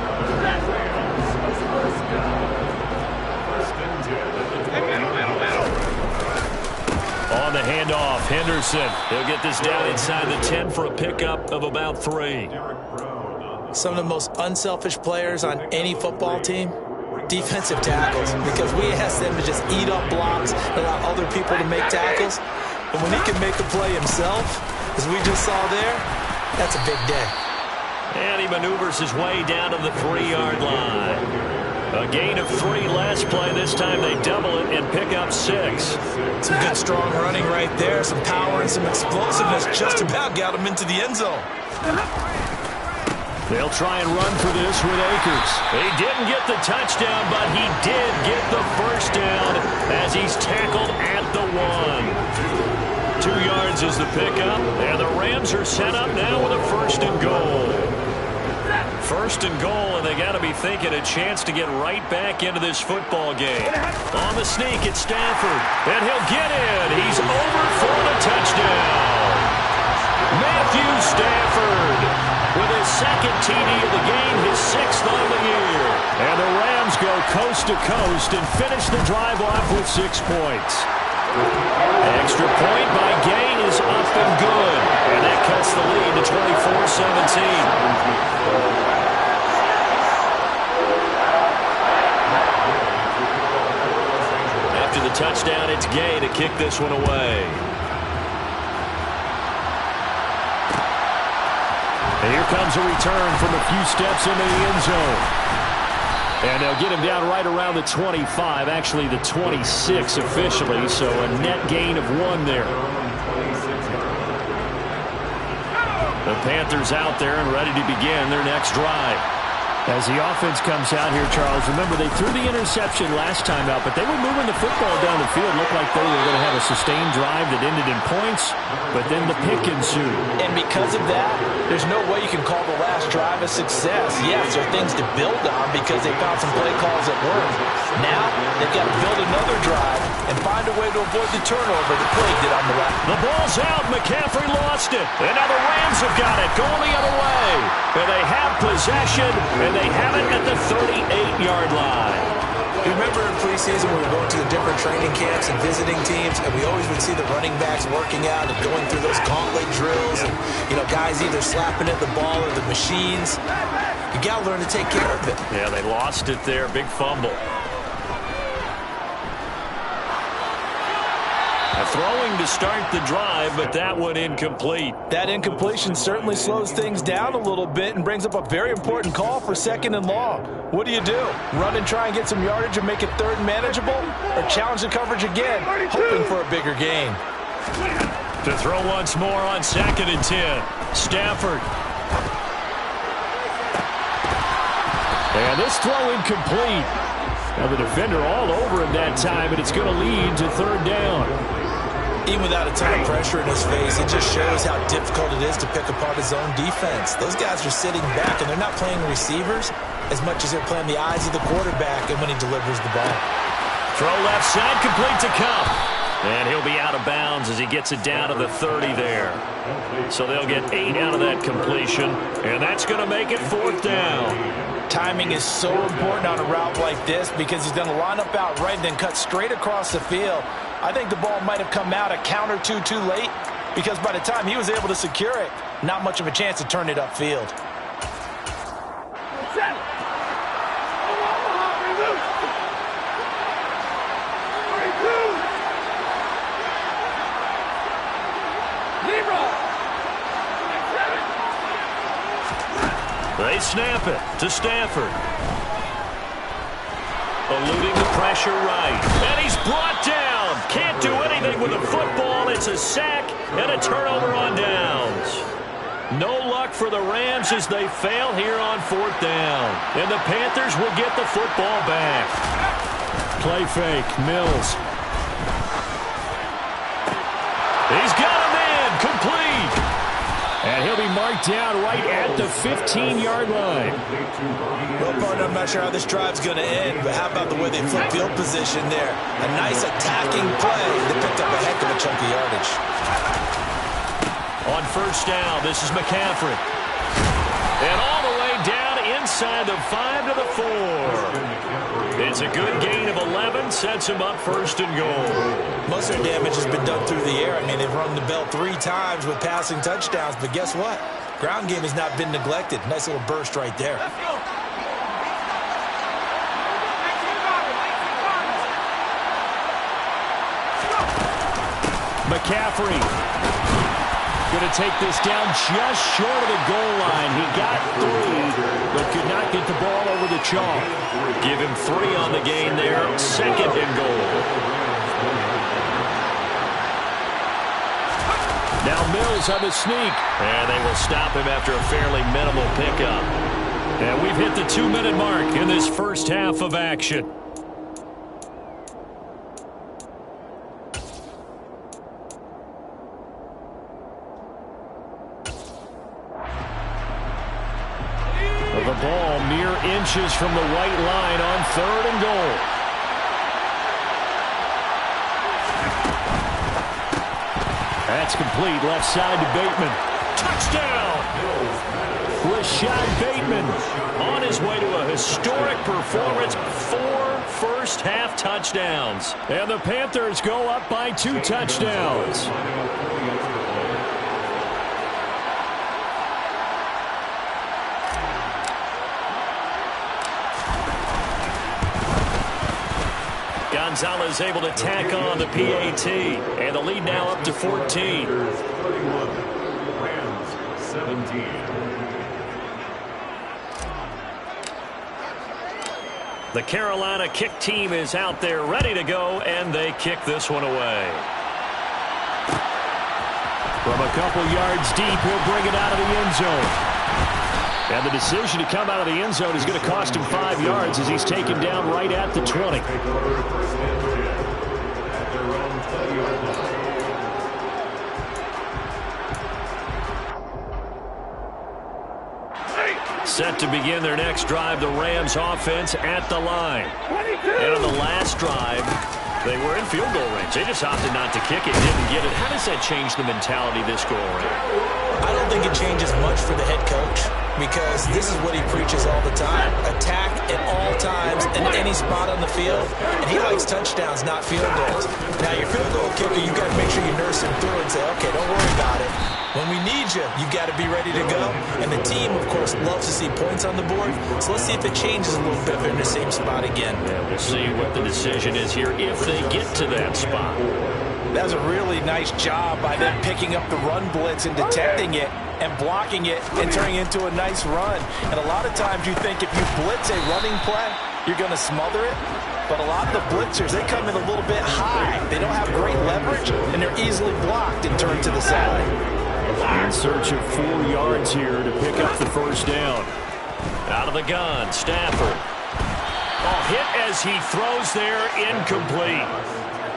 On the handoff, Henderson. He'll get this down inside the 10 for a pickup of about 3. Some of the most unselfish players on any football team, defensive tackles, because we ask them to just eat up blocks, allow other people to make tackles. But when he can make the play himself, as we just saw there, that's a big day. And he maneuvers his way down to the 3-yard line. A gain of 3 last play. This time they double it and pick up 6. Some good strong running right there, some power and some explosiveness. Just about got him into the end zone. They'll try and run for this with Akers. He didn't get the touchdown, but he did get the first down as he's tackled at the 1. 2 yards is the pickup, and the Rams are set up now with a first and goal. First and goal, and they got to be thinking a chance to get right back into this football game. On the sneak, it's Stafford, and he'll get in. He's over for the touchdown. Matthew Stafford with his second TD of the game, his 6th on the year. And the Rams go coast to coast and finish the drive off with 6 points. Extra point by Gay is up and good. And that cuts the lead to 24-17. After the touchdown, it's Gay to kick this one away. And here comes a return from a few steps into the end zone. And they'll get him down right around the 25, actually the 26 officially, so a net gain of 1 there. The Panthers out there and ready to begin their next drive. As the offense comes out here, Charles, remember they threw the interception last time out, but they were moving the football down the field. Looked like they were going to have a sustained drive that ended in points, but then the pick ensued. And because of that, there's no way you can call the last drive a success. Yes, there are things to build on because they found some play calls that worked. Now, they've got to build another drive and find a way to avoid the turnover that plagued it on the left. The ball's out. McCaffrey lost it. And now the Rams have got it. Going the other way. And they have possession, and they have it at the 38-yard line. You remember in preseason we were going to the different training camps and visiting teams, and we always would see the running backs working out and going through those gauntlet drills, and guys either slapping at the ball or the machines. You got to learn to take care of it. Yeah, they lost it there. Big fumble. A throwing to start the drive, but that one incomplete. That incompletion certainly slows things down a little bit and brings up a very important call for 2nd and long. What do? Run and try and get some yardage and make it 3rd and manageable? Or challenge the coverage again, hoping for a bigger gain? To throw once more on 2nd and 10. Stafford. And this throw incomplete. Now the defender all over him that time, and it's going to lead to 3rd down. Even without a ton of pressure in his face, it just shows how difficult it is to pick apart his own defense. Those guys are sitting back, and they're not playing receivers as much as they're playing the eyes of the quarterback and when he delivers the ball. Throw left side, complete to Cup. And he'll be out of bounds as he gets it down to the 30 there. So they'll get 8 out of that completion, and that's going to make it 4th down. Timing is so important on a route like this because he's going to line up out right and then cut straight across the field. I think the ball might have come out a count or two too late because by the time he was able to secure it, not much of a chance to turn it upfield. snap it to Stafford. Eluding the pressure right. And he's brought down. Can't do anything with the football. It's a sack and a turnover on downs. No luck for the Rams as they fail here on 4th down. And the Panthers will get the football back. Play fake. Mills. He's got him in. Complete. And he'll be marked down right at the 15-yard line. Well, partner, I'm not sure how this drive's going to end, but how about the way they flip field position there? A nice attacking play. They picked up a heck of a chunk of yardage. On 1st down, this is McCaffrey. And all the way down inside the 5 to the 4. It's a good gain of 11, sets him up 1st and goal. Most of their damage has been done through the air. I mean, they've rung the bell 3 times with passing touchdowns, but guess what? Ground game has not been neglected. Nice little burst right there. McCaffrey going to take this down just short of the goal line. He got 3, but could not get the ball over the chalk. Give him 3 on the gain there. 2nd and goal. Now Mills on the sneak. And they will stop him after a fairly minimal pickup. And we've hit the 2-minute mark in this first half of action. The ball mere inches from the white line on 3rd and goal. That's complete. Left side to Bateman. Touchdown! Rashad Bateman on his way to a historic performance. 4 first-half touchdowns. And the Panthers go up by 2 touchdowns. Gonzalez able to tack on the PAT. And the lead now up to 14. Rams 17. The Carolina kick team is out there ready to go, and they kick this one away. From a couple yards deep, he'll bring it out of the end zone. And the decision to come out of the end zone is going to cost him 5 yards as he's taken down right at the 20. Set to begin their next drive, the Rams offense at the line. And on the last drive, they were in field goal range. They just opted not to kick it, didn't get it. How does that change the mentality this go around? I don't think it changes much for the head coach, because this is what he preaches all the time. Attack at all times in any spot on the field. And he likes touchdowns, not field goals. Now, your field goal kicker, you got to make sure you nurse him through and say, okay, don't worry about it. When we need you, you got to be ready to go. And the team, of course, loves to see points on the board. So let's see if it changes a little bit if they're in the same spot again. Yeah, we'll see what the decision is here if they get to that spot. That was a really nice job by them picking up the run blitz and detecting it and blocking it and turning it into a nice run. And a lot of times you think if you blitz a running play, you're going to smother it. But a lot of the blitzers, they come in a little bit high. They don't have great leverage, and they're easily blocked and turned to the side. In search of 4 yards here to pick up the first down. Out of the gun, Stafford. Oh, hit as he throws there, incomplete.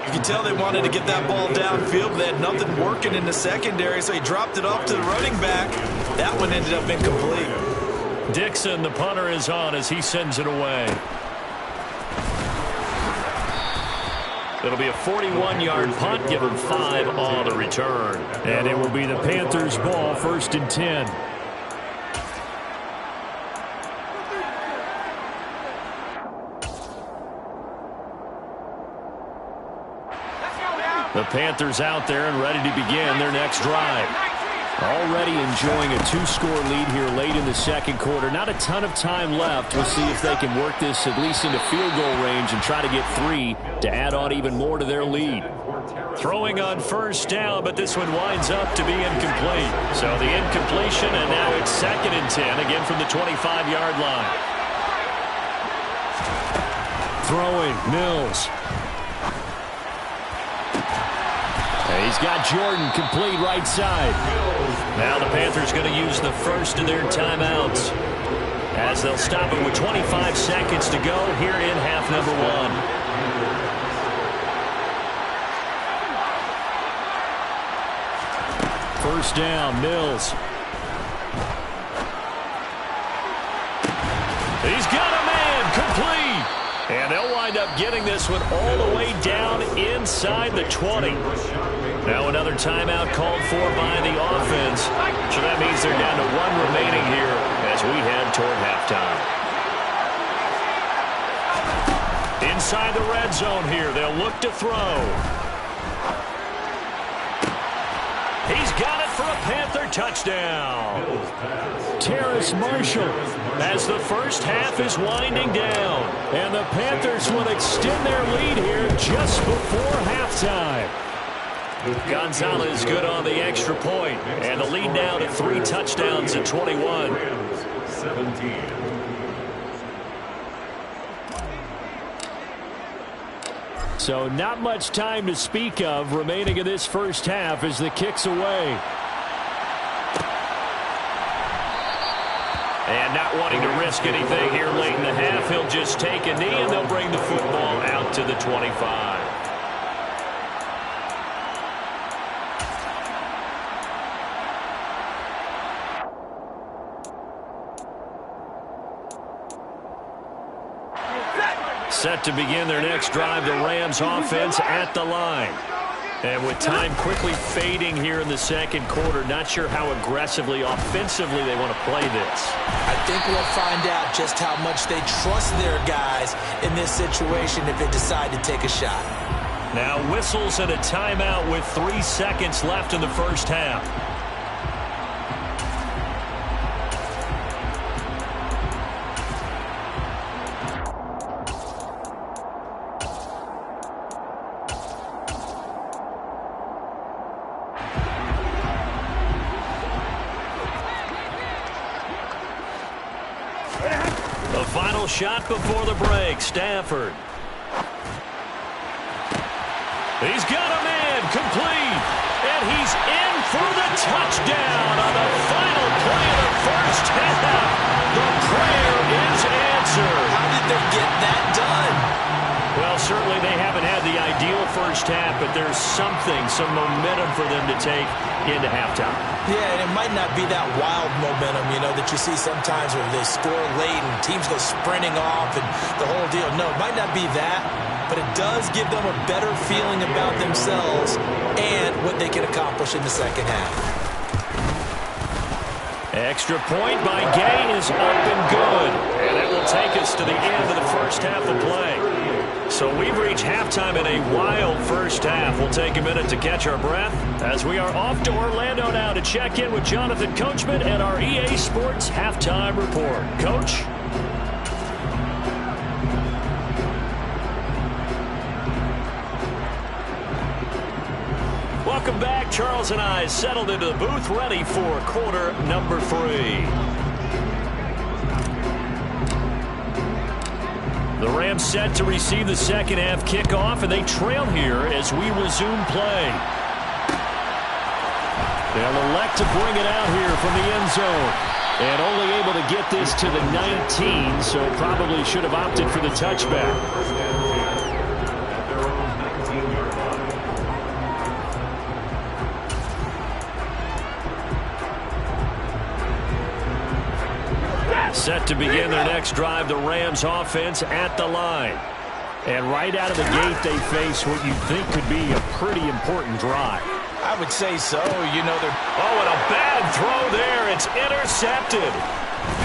You can tell they wanted to get that ball downfield, but they had nothing working in the secondary, so he dropped it off to the running back. That one ended up incomplete. Dixon, the punter, is on as he sends it away. It'll be a 41-yard punt, give him 5 on the return. And it will be the Panthers' ball, 1st and 10. The Panthers out there and ready to begin their next drive. Already enjoying a two-score lead here late in the second quarter. Not a ton of time left. We'll see if they can work this at least into field goal range and try to get 3 to add on even more to their lead. Throwing on first down, but this one winds up to be incomplete. So the incompletion, and now it's 2nd and 10, again from the 25-yard line. Throwing, Mills. He's got Jordan complete right side. Now the Panthers going to use the first of their timeouts as they'll stop it with 25 seconds to go here in half number 1. First down, Mills. He's got a man complete. And they'll wind up getting this one all the way down inside the 20. Now another timeout called for by the offense. So that means they're down to 1 remaining here as we head toward halftime. Inside the red zone here, they'll look to throw. He's got it for a Panther touchdown. Terrace Marshall as the first half is winding down. And the Panthers will extend their lead here just before halftime. Gonzalez good on the extra point. And the lead now to 3 touchdowns at 21. 17. So not much time to speak of remaining in this first half as the kick's away. And not wanting to risk anything here late in the half, he'll just take a knee and they'll bring the football out to the 25. Set to begin their next drive, the Rams offense at the line. And with time quickly fading here in the second quarter, not sure how aggressively, offensively they want to play this. I think we'll find out just how much they trust their guys in this situation if they decide to take a shot. Now whistles and a timeout with 3 seconds left in the first half. Final shot before the break. Stafford. He's got a man complete. And he's in for the touchdown on the final play of the first half. The prayer is answered. How did they get that done? Well, certainly they haven't had the ideal first half, but there's something, some momentum for them to take into halftime. Yeah, and it might not be that wild momentum, you know, that you see sometimes where they score late and teams go sprinting off and the whole deal. No, it might not be that, but it does give them a better feeling about themselves and what they can accomplish in the second half. Extra point by Gay is up and good. And that will take us to the end of the first half of play. So we've reached halftime in a wild first half. We'll take a minute to catch our breath as we are off to Orlando now to check in with Jonathan Coachman and our EA Sports Halftime Report. Coach? Welcome back. Charles and I settled into the booth ready for quarter number 3. The Rams set to receive the second half kickoff, and they trail here as we resume play. They'll elect to bring it out here from the end zone. And only able to get this to the 19, so probably should have opted for the touchback. Set to begin their next drive, the Rams offense at the line. And right out of the gate, they face what you think could be a pretty important drive. I would say so. You know, they're... Oh, and a bad throw there. It's intercepted.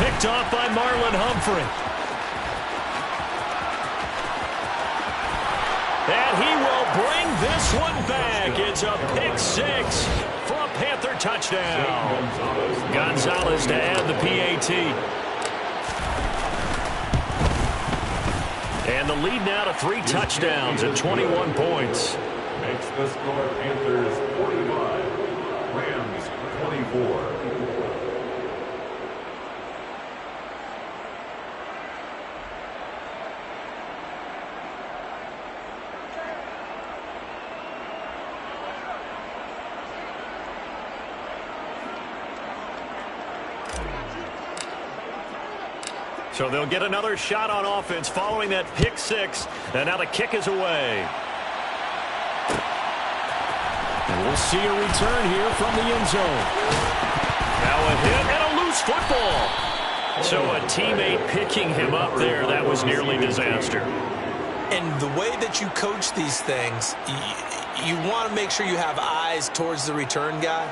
Picked off by Marlon Humphrey. And he will bring this one back. It's a pick 6 for a Panther touchdown. Gonzalez to add the PAT. And the lead now to 3 touchdowns at 21 points. Makes the score Panthers 45, Rams 24. So they'll get another shot on offense following that pick 6. And now the kick is away. And we'll see a return here from the end zone. Now a hit and a loose football. So a teammate picking him up there, that was nearly disaster. And the way that you coach these things, you want to make sure you have eyes towards the return guy,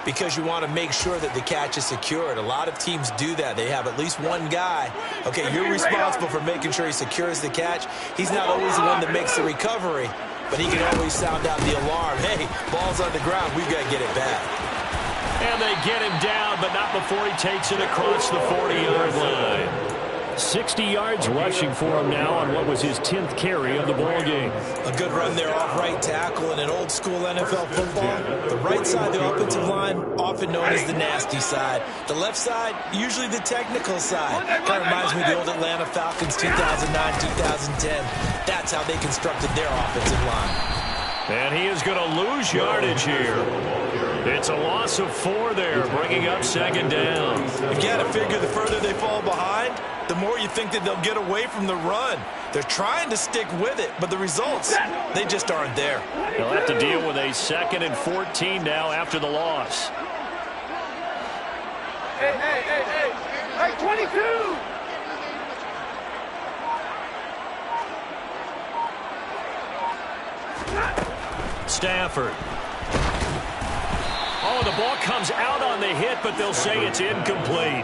because you want to make sure that the catch is secured. A lot of teams do that. They have at least one guy. Okay, you're responsible for making sure he secures the catch. He's not always the one that makes the recovery, but he can always sound out the alarm. Hey, ball's on the ground. We've got to get it back. And they get him down, but not before he takes it across the 40-yard line. 60 yards rushing for him now on what was his 10th carry of the ball game. A good run there off right tackle in an old-school NFL football. The right side, the offensive line, often known as the nasty side. The left side, usually the technical side. Kind of reminds me of the old Atlanta Falcons 2009-2010. That's how they constructed their offensive line. And he is going to lose yardage here. It's a loss of 4 there, bringing up 2nd down. You got to figure the further they fall behind, the more you think that they'll get away from the run. They're trying to stick with it, but the results, they just aren't there. They'll have to deal with a 2nd and 14 now after the loss. Hey, 22! Stafford. Oh, the ball comes out on the hit, but they'll say it's incomplete.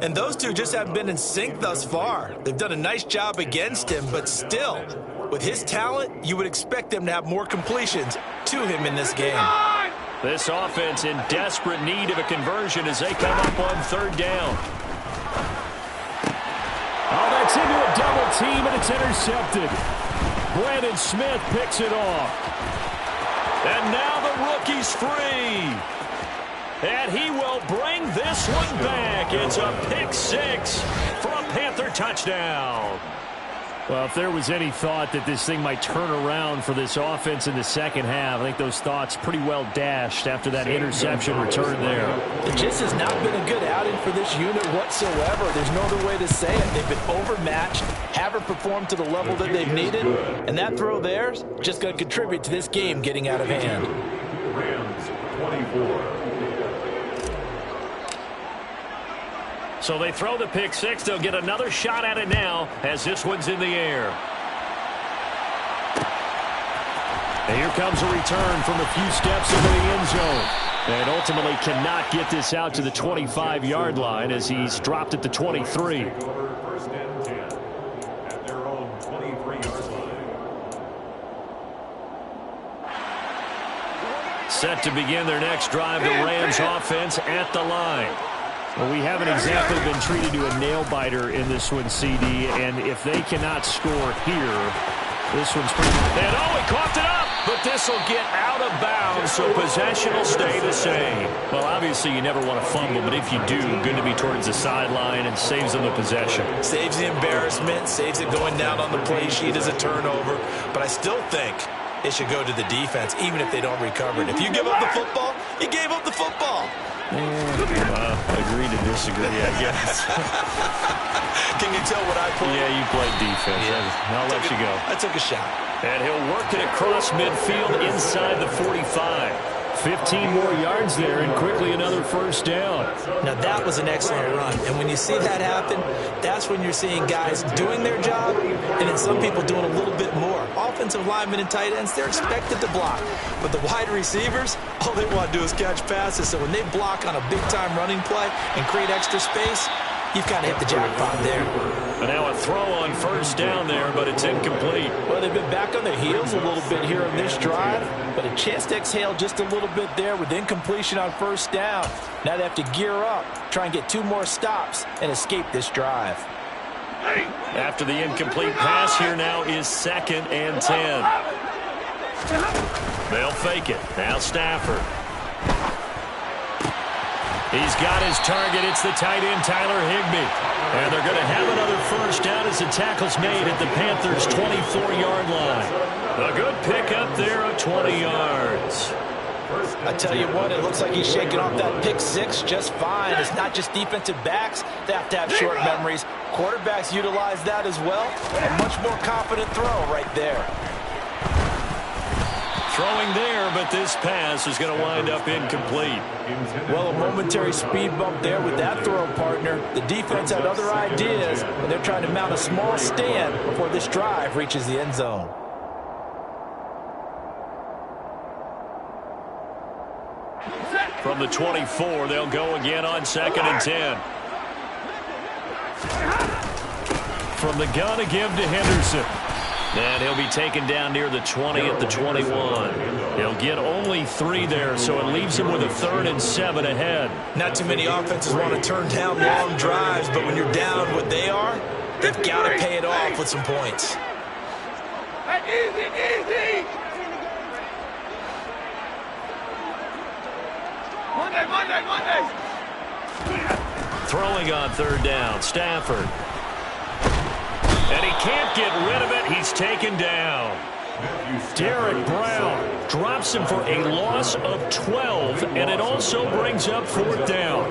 And those two just haven't been in sync thus far. They've done a nice job against him, but still, with his talent, you would expect them to have more completions to him in this game. This offense in desperate need of a conversion as they come up on 3rd down. Oh, that's into a double team, and it's intercepted. Brandon Smith picks it off. And now the rookie's free. And he will bring this one back. It's a pick 6 for a Panther touchdown. Well, if there was any thought that this thing might turn around for this offense in the second half, I think those thoughts pretty well dashed after that interception return there. It just has not been a good outing for this unit whatsoever. There's no other way to say it. They've been overmatched, haven't performed to the level that they've needed, and that throw there's just going to contribute to this game getting out of hand. Rams 24. So they throw the pick 6. They'll get another shot at it now as this one's in the air. And here comes a return from a few steps into the end zone. And ultimately cannot get this out to the 25-yard line as he's dropped at the 23. 1st and 10 at their own 23-yard line. Set to begin their next drive, the Rams offense at the line. Well, we haven't exactly been treated to a nail-biter in this one, CD, and if they cannot score here, this one's pretty... And oh, he coughed it up, but this will get out of bounds, so possession will stay the same. Well, obviously you never want to fumble, but if you do, good to be towards the sideline and saves them the possession. Saves the embarrassment, saves it going down on the play sheet as a turnover, but I still think it should go to the defense, even if they don't recover it. If you give up the football, you gave up the football. Agree to disagree, I guess. Can you tell what I played? Yeah, you played defense. Yeah. I'll let you go. I took a shot. And he'll work it across midfield inside the 45. 15 more yards there, and quickly another 1st down. Now, that was an excellent run. And when you see that happen, that's when you're seeing guys doing their job, and then some people doing a little bit more. Offensive linemen and tight ends, they're expected to block. But the wide receivers, all they want to do is catch passes. So when they block on a big-time running play and create extra space, You've kind of hit the jackpot there. And now a throw on first down there, but it's incomplete. Well, they've been back on their heels a little bit here in this drive, but a chance to exhale just a little bit there with incompletion on first down. Now they have to gear up, try and get 2 more stops, and escape this drive. After the incomplete pass, here now is 2nd and 10. They'll fake it. Now Stafford. He's got his target. It's the tight end, Tyler Higbee. And they're going to have another first down as the tackle's made at the Panthers' 24-yard line. A good pickup there of 20 yards. I tell you what, it looks like he's shaking off that pick 6 just fine. It's not just defensive backs that have to have short memories. Quarterbacks utilize that as well. A much more confident throw right there. Throwing there, but this pass is going to wind up incomplete. Well, a momentary speed bump there with that throw, partner. The defense had other ideas, and they're trying to mount a small stand before this drive reaches the end zone. From the 24, they'll go again on 2nd and 10. From the gun again to Henderson. And he'll be taken down near the 20 at the 21. He'll get only 3 there, so it leaves him with a 3rd and 7 ahead. Not too many offenses want to turn down long drives, but when you're down what they are, they've got to pay it off with some points. Easy. Monday. Throwing on 3rd down, Stafford. And he can't get rid of it. He's taken down. Derek Brown drops him for a loss of 12, and it also brings up 4th down.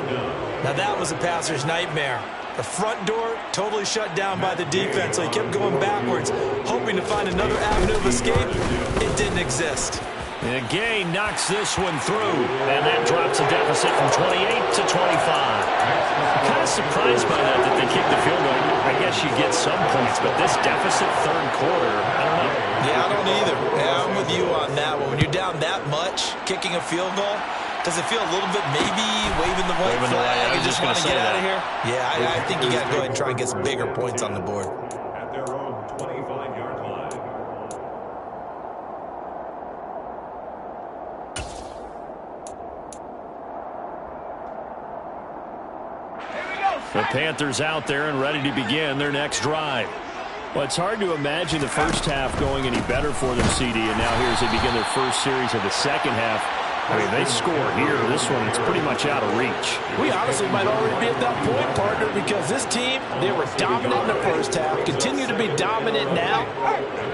Now that was a passer's nightmare. The front door totally shut down by the defense, so he kept going backwards, hoping to find another avenue of escape. It didn't exist. And Gay knocks this one through, and that drops a deficit from 28 to 25. I'm kind of surprised by that they kicked the field goal. I guess you get some points, but this deficit 3rd quarter, I don't know. Yeah, I don't either. Yeah, I'm with you on that one. When you're down that much, kicking a field goal, does it feel a little bit maybe waving the white flag and just want to get out of here? Yeah, I think you got to go ahead and try and get some bigger points on the board. At their own 25-yard line. The Panthers out there and ready to begin their next drive. Well, it's hard to imagine the first half going any better for them, CD, and now here as they begin their first series of the second half. I mean, they score here. This one, it's pretty much out of reach. We honestly might already be at that point, partner, because this team, they were dominant in the first half, continue to be dominant now,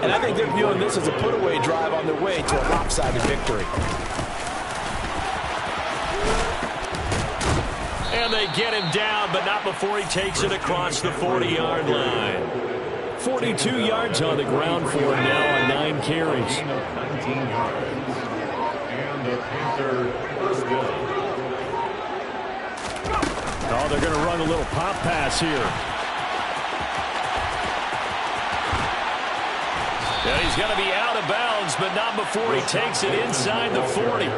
and I think they're viewing this as a put-away drive on their way to a lopsided victory. And they get him down, but not before he takes it across the 40-yard line. 42 yards on the ground for him now on 9 carries. 19 yards. And the Panther first down. Oh, they're going to run a little pop pass here. And he's going to be out of bounds, but not before he takes it inside the 40.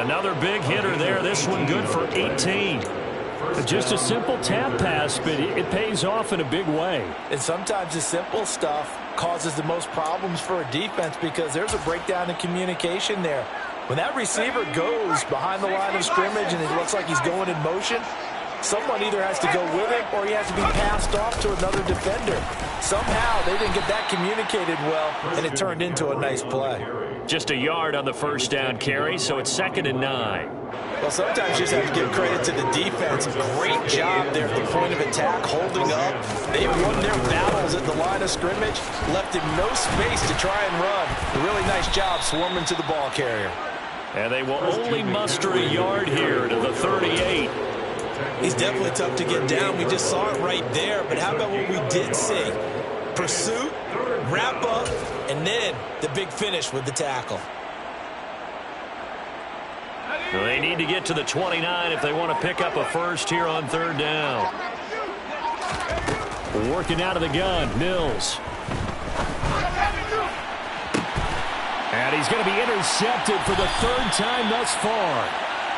Another big hitter there. This one good for 18. Just a simple tap pass, but it pays off in a big way. And sometimes the simple stuff causes the most problems for a defense because there's a breakdown in communication there. When that receiver goes behind the line of scrimmage and it looks like he's going in motion, someone either has to go with him or he has to be passed off to another defender. Somehow they didn't get that communicated well, and it turned into a nice play. Just a yard on the first down carry, so it's 2nd and 9. Well, sometimes you just have to give credit to the defense. Great job there at the point of attack, holding up. They've won their battles at the line of scrimmage, left him no space to try and run. A really nice job swarming to the ball carrier. And they will only muster a yard here to the 38. He's definitely tough to get down. We just saw it right there. But how about what we did see? Pursuit, wrap up, and then the big finish with the tackle. Well, they need to get to the 29 if they want to pick up a first here on 3rd down. Working out of the gun, Mills. And he's going to be intercepted for the 3rd time thus far.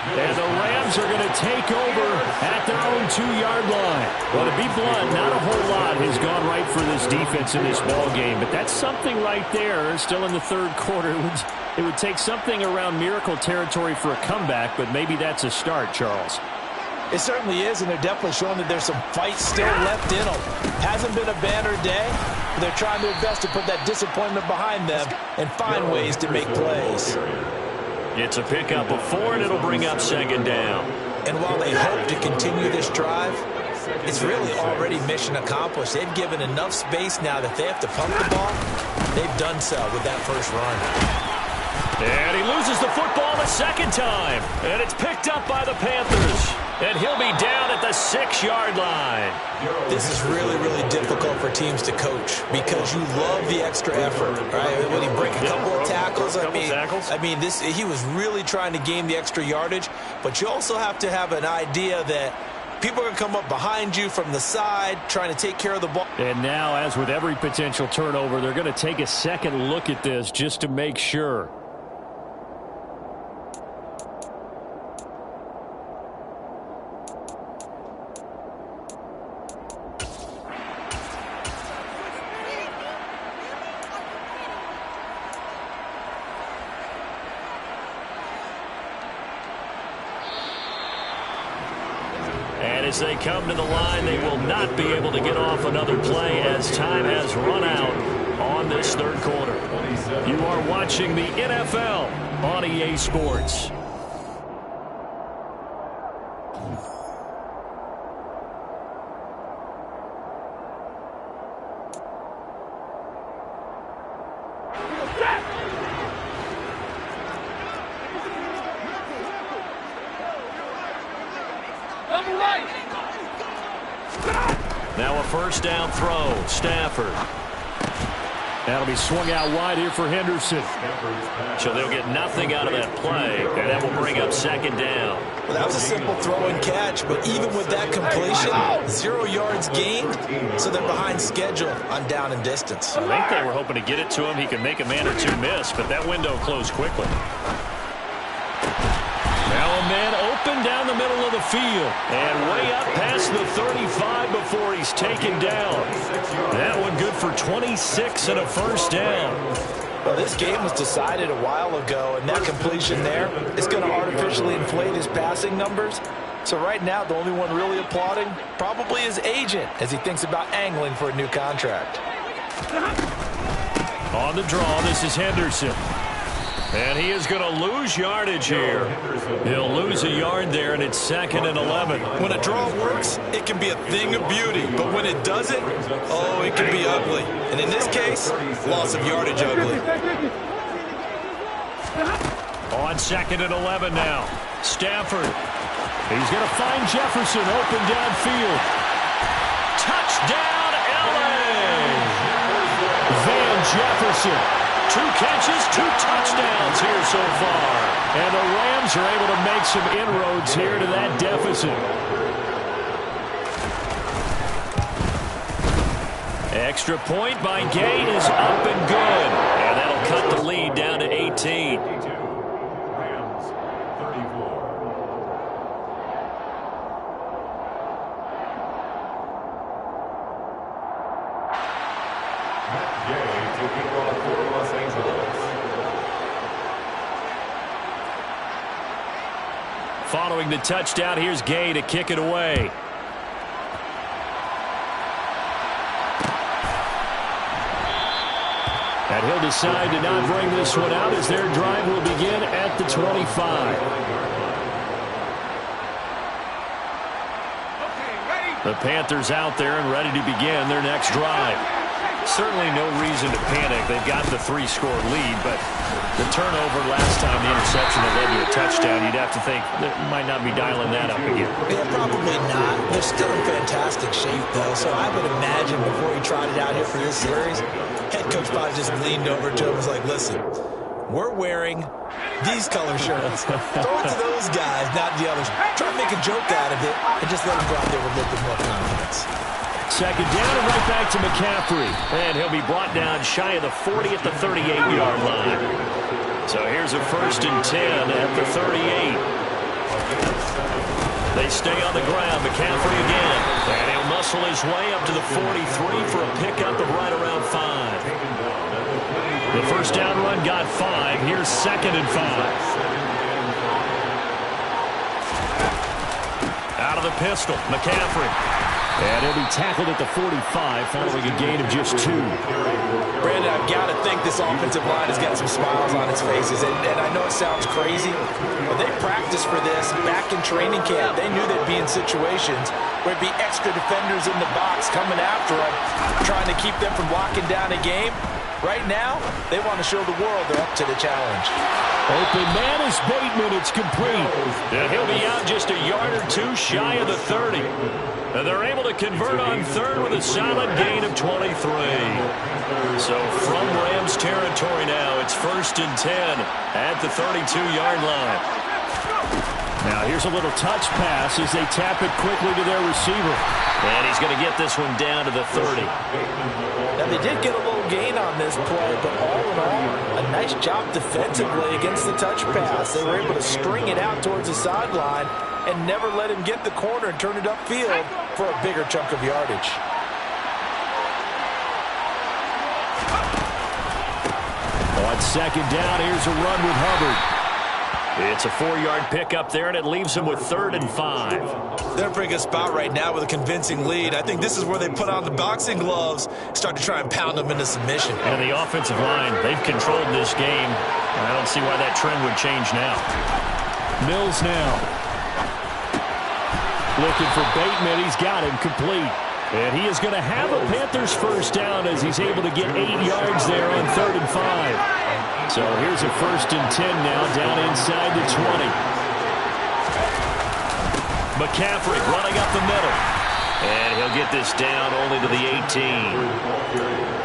And the Rams are going to take over at their own 2-yard line. Well, to be blunt, not a whole lot has gone right for this defense in this ball game, but that's something right there. Still in the third quarter. It would take something around miracle territory for a comeback, but maybe that's a start, Charles. It certainly is, and they're definitely showing that there's some fight still left in them. Hasn't been a banner day, but they're trying their best to put that disappointment behind them and find ways to make plays. It's a pickup of 4, and it'll bring up second down. And while they hope to continue this drive, it's really already mission accomplished. They've given enough space now that they have to pump the ball. They've done so with that first run. And he loses the football the second time. And it's picked up by the Panthers. And he'll be down at the 6-yard line. This is really, really difficult for teams to coach because you love the extra effort, right? When he break a couple of tackles, he was really trying to gain the extra yardage, but you also have to have an idea that people are going to come up behind you from the side trying to take care of the ball. And now, as with every potential turnover, they're going to take a second look at this just to make sure. As they come to the line, they will not be able to get off another play as time has run out on this third quarter. You are watching the NFL on EA Sports. Now a first down throw. Stafford. That'll be swung out wide here for Henderson. So they'll get nothing out of that play, and that will bring up second down. Well, that was a simple throw and catch, but even with that completion, 0 yards gained, so they're behind schedule on down and distance. I think they were hoping to get it to him. He could make a man or two miss, but that window closed quickly. Now a man open down the middle of the field and way up past the 35 before he's taken down. That one good for 26 and a first down. Well, this game was decided a while ago, and that completion there is going to artificially inflate his passing numbers. So right now, the only one really applauding probably his agent as he thinks about angling for a new contract. On the draw, this is Henderson. And he is going to lose yardage here. He'll lose a yard there, and it's 2nd and 11. When a draw works, it can be a thing of beauty. But when it doesn't, oh, it can be ugly. And in this case, loss of yardage ugly. On 2nd and 11 now. Stafford. He's going to find Jefferson open downfield. Touchdown, LA! Van Jefferson. 2 catches, 2 touchdowns here so far. And the Rams are able to make some inroads here to that deficit. Extra point by Gay is up and good. And that'll cut the lead down to 18. Rams, 34. Matt Gay taking off for Los Angeles. Following the touchdown, here's Gay to kick it away. And he'll decide to not bring this one out as their drive will begin at the 25. The Panthers out there and ready to begin their next drive. Certainly no reason to panic. They've got the 3-score lead, but the turnover last time, the interception that led to a touchdown, you'd have to think they might not be dialing that up again. Yeah, probably not. They're still in fantastic shape, though, so I would imagine before he trotted out here for this series, head coach probably just leaned over to him and was like, listen, we're wearing these color shirts. Throw it to those guys, not the others. Try to make a joke out of it and just let them go out there with a little bit more confidence. Second down and right back to McCaffrey. And he'll be brought down shy of the 40 at the 38-yard line. So here's a 1st and 10 at the 38. They stay on the ground. McCaffrey again. And he'll muscle his way up to the 43 for a pickup of right around 5. The first down run got 5. Here's 2nd and 5. Out of the pistol, McCaffrey. And he'll be tackled at the 45 following a gain of just 2. Brandon, I've got to think this offensive line has got some smiles on its faces. And I know it sounds crazy, but they practiced for this back in training camp. They knew they'd be in situations where it'd be extra defenders in the box coming after them, trying to keep them from locking down a game. Right now, they want to show the world they're up to the challenge. Open man is Bateman. It's complete. And he'll be out just a yard or 2 shy of the 30. And they're able to convert on 3rd with a solid gain of 23. So from Rams territory now, it's 1st and 10 at the 32-yard line. Now here's a little touch pass as they tap it quickly to their receiver. And he's going to get this one down to the 30. Now they did get a little gain on this play, but all in all, a nice job defensively against the touch pass. They were able to string it out towards the sideline and never let him get the corner and turn it upfield for a bigger chunk of yardage. On 2nd down, here's a run with Hubbard. It's a 4-yard pickup there, and it leaves him with 3rd and 5. They're in a pretty good spot right now with a convincing lead. I think this is where they put on the boxing gloves, start to try and pound them into submission. And the offensive line, they've controlled this game. And I don't see why that trend would change now. Mills now. Looking for Bateman. He's got him complete. And he is going to have a Panthers first down as he's able to get 8 yards there on 3rd and 5. So here's a 1st and 10 now down inside the 20. McCaffrey running up the middle. And he'll get this down only to the 18.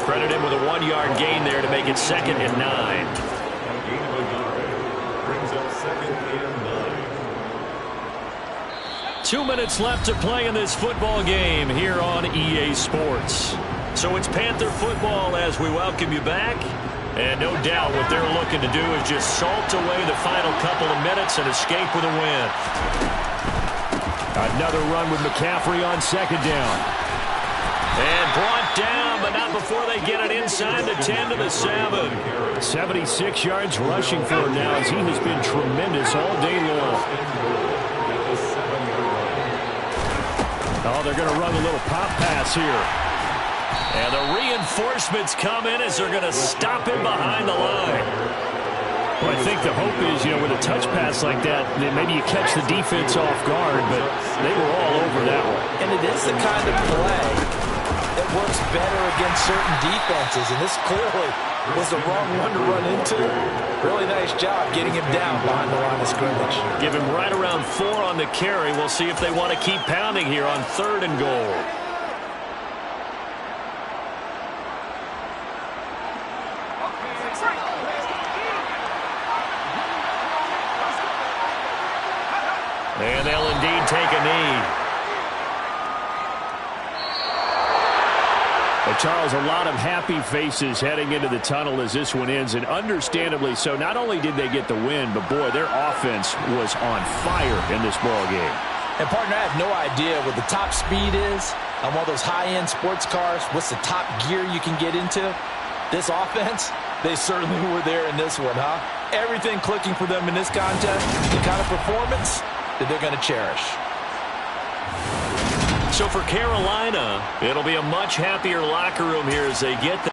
Credit him with a 1-yard gain there to make it 2nd and 9. Brings up 2nd and 9. 2 minutes left to play in this football game here on EA Sports. So it's Panther football as we welcome you back. And no doubt what they're looking to do is just salt away the final couple of minutes and escape with a win. Another run with McCaffrey on 2nd down. And brought down, but not before they get it inside the 10 to the 7. 76 yards rushing for him now as he has been tremendous all day long. Oh, they're going to run a little pop pass here. And the reinforcements come in as they're going to stop him behind the line. Well, I think the hope is, with a touch pass like that, maybe you catch the defense off guard, but they were all over that one. And it is the kind of play that works better against certain defenses, and this clearly was the wrong one to run into. Really nice job getting him down behind the line of scrimmage. Give him right around 4 on the carry. We'll see if they want to keep pounding here on 3rd and goal. And they'll indeed take a knee. Well, Charles, a lot of happy faces heading into the tunnel as this one ends, and understandably so. Not only did they get the win, but, boy, their offense was on fire in this ball game. And, partner, I have no idea what the top speed is on one of those high-end sports cars. What's the top gear you can get into? This offense, they certainly were there in this one, huh? Everything clicking for them in this contest, the kind of performance that they're going to cherish. So for Carolina, it'll be a much happier locker room here as they get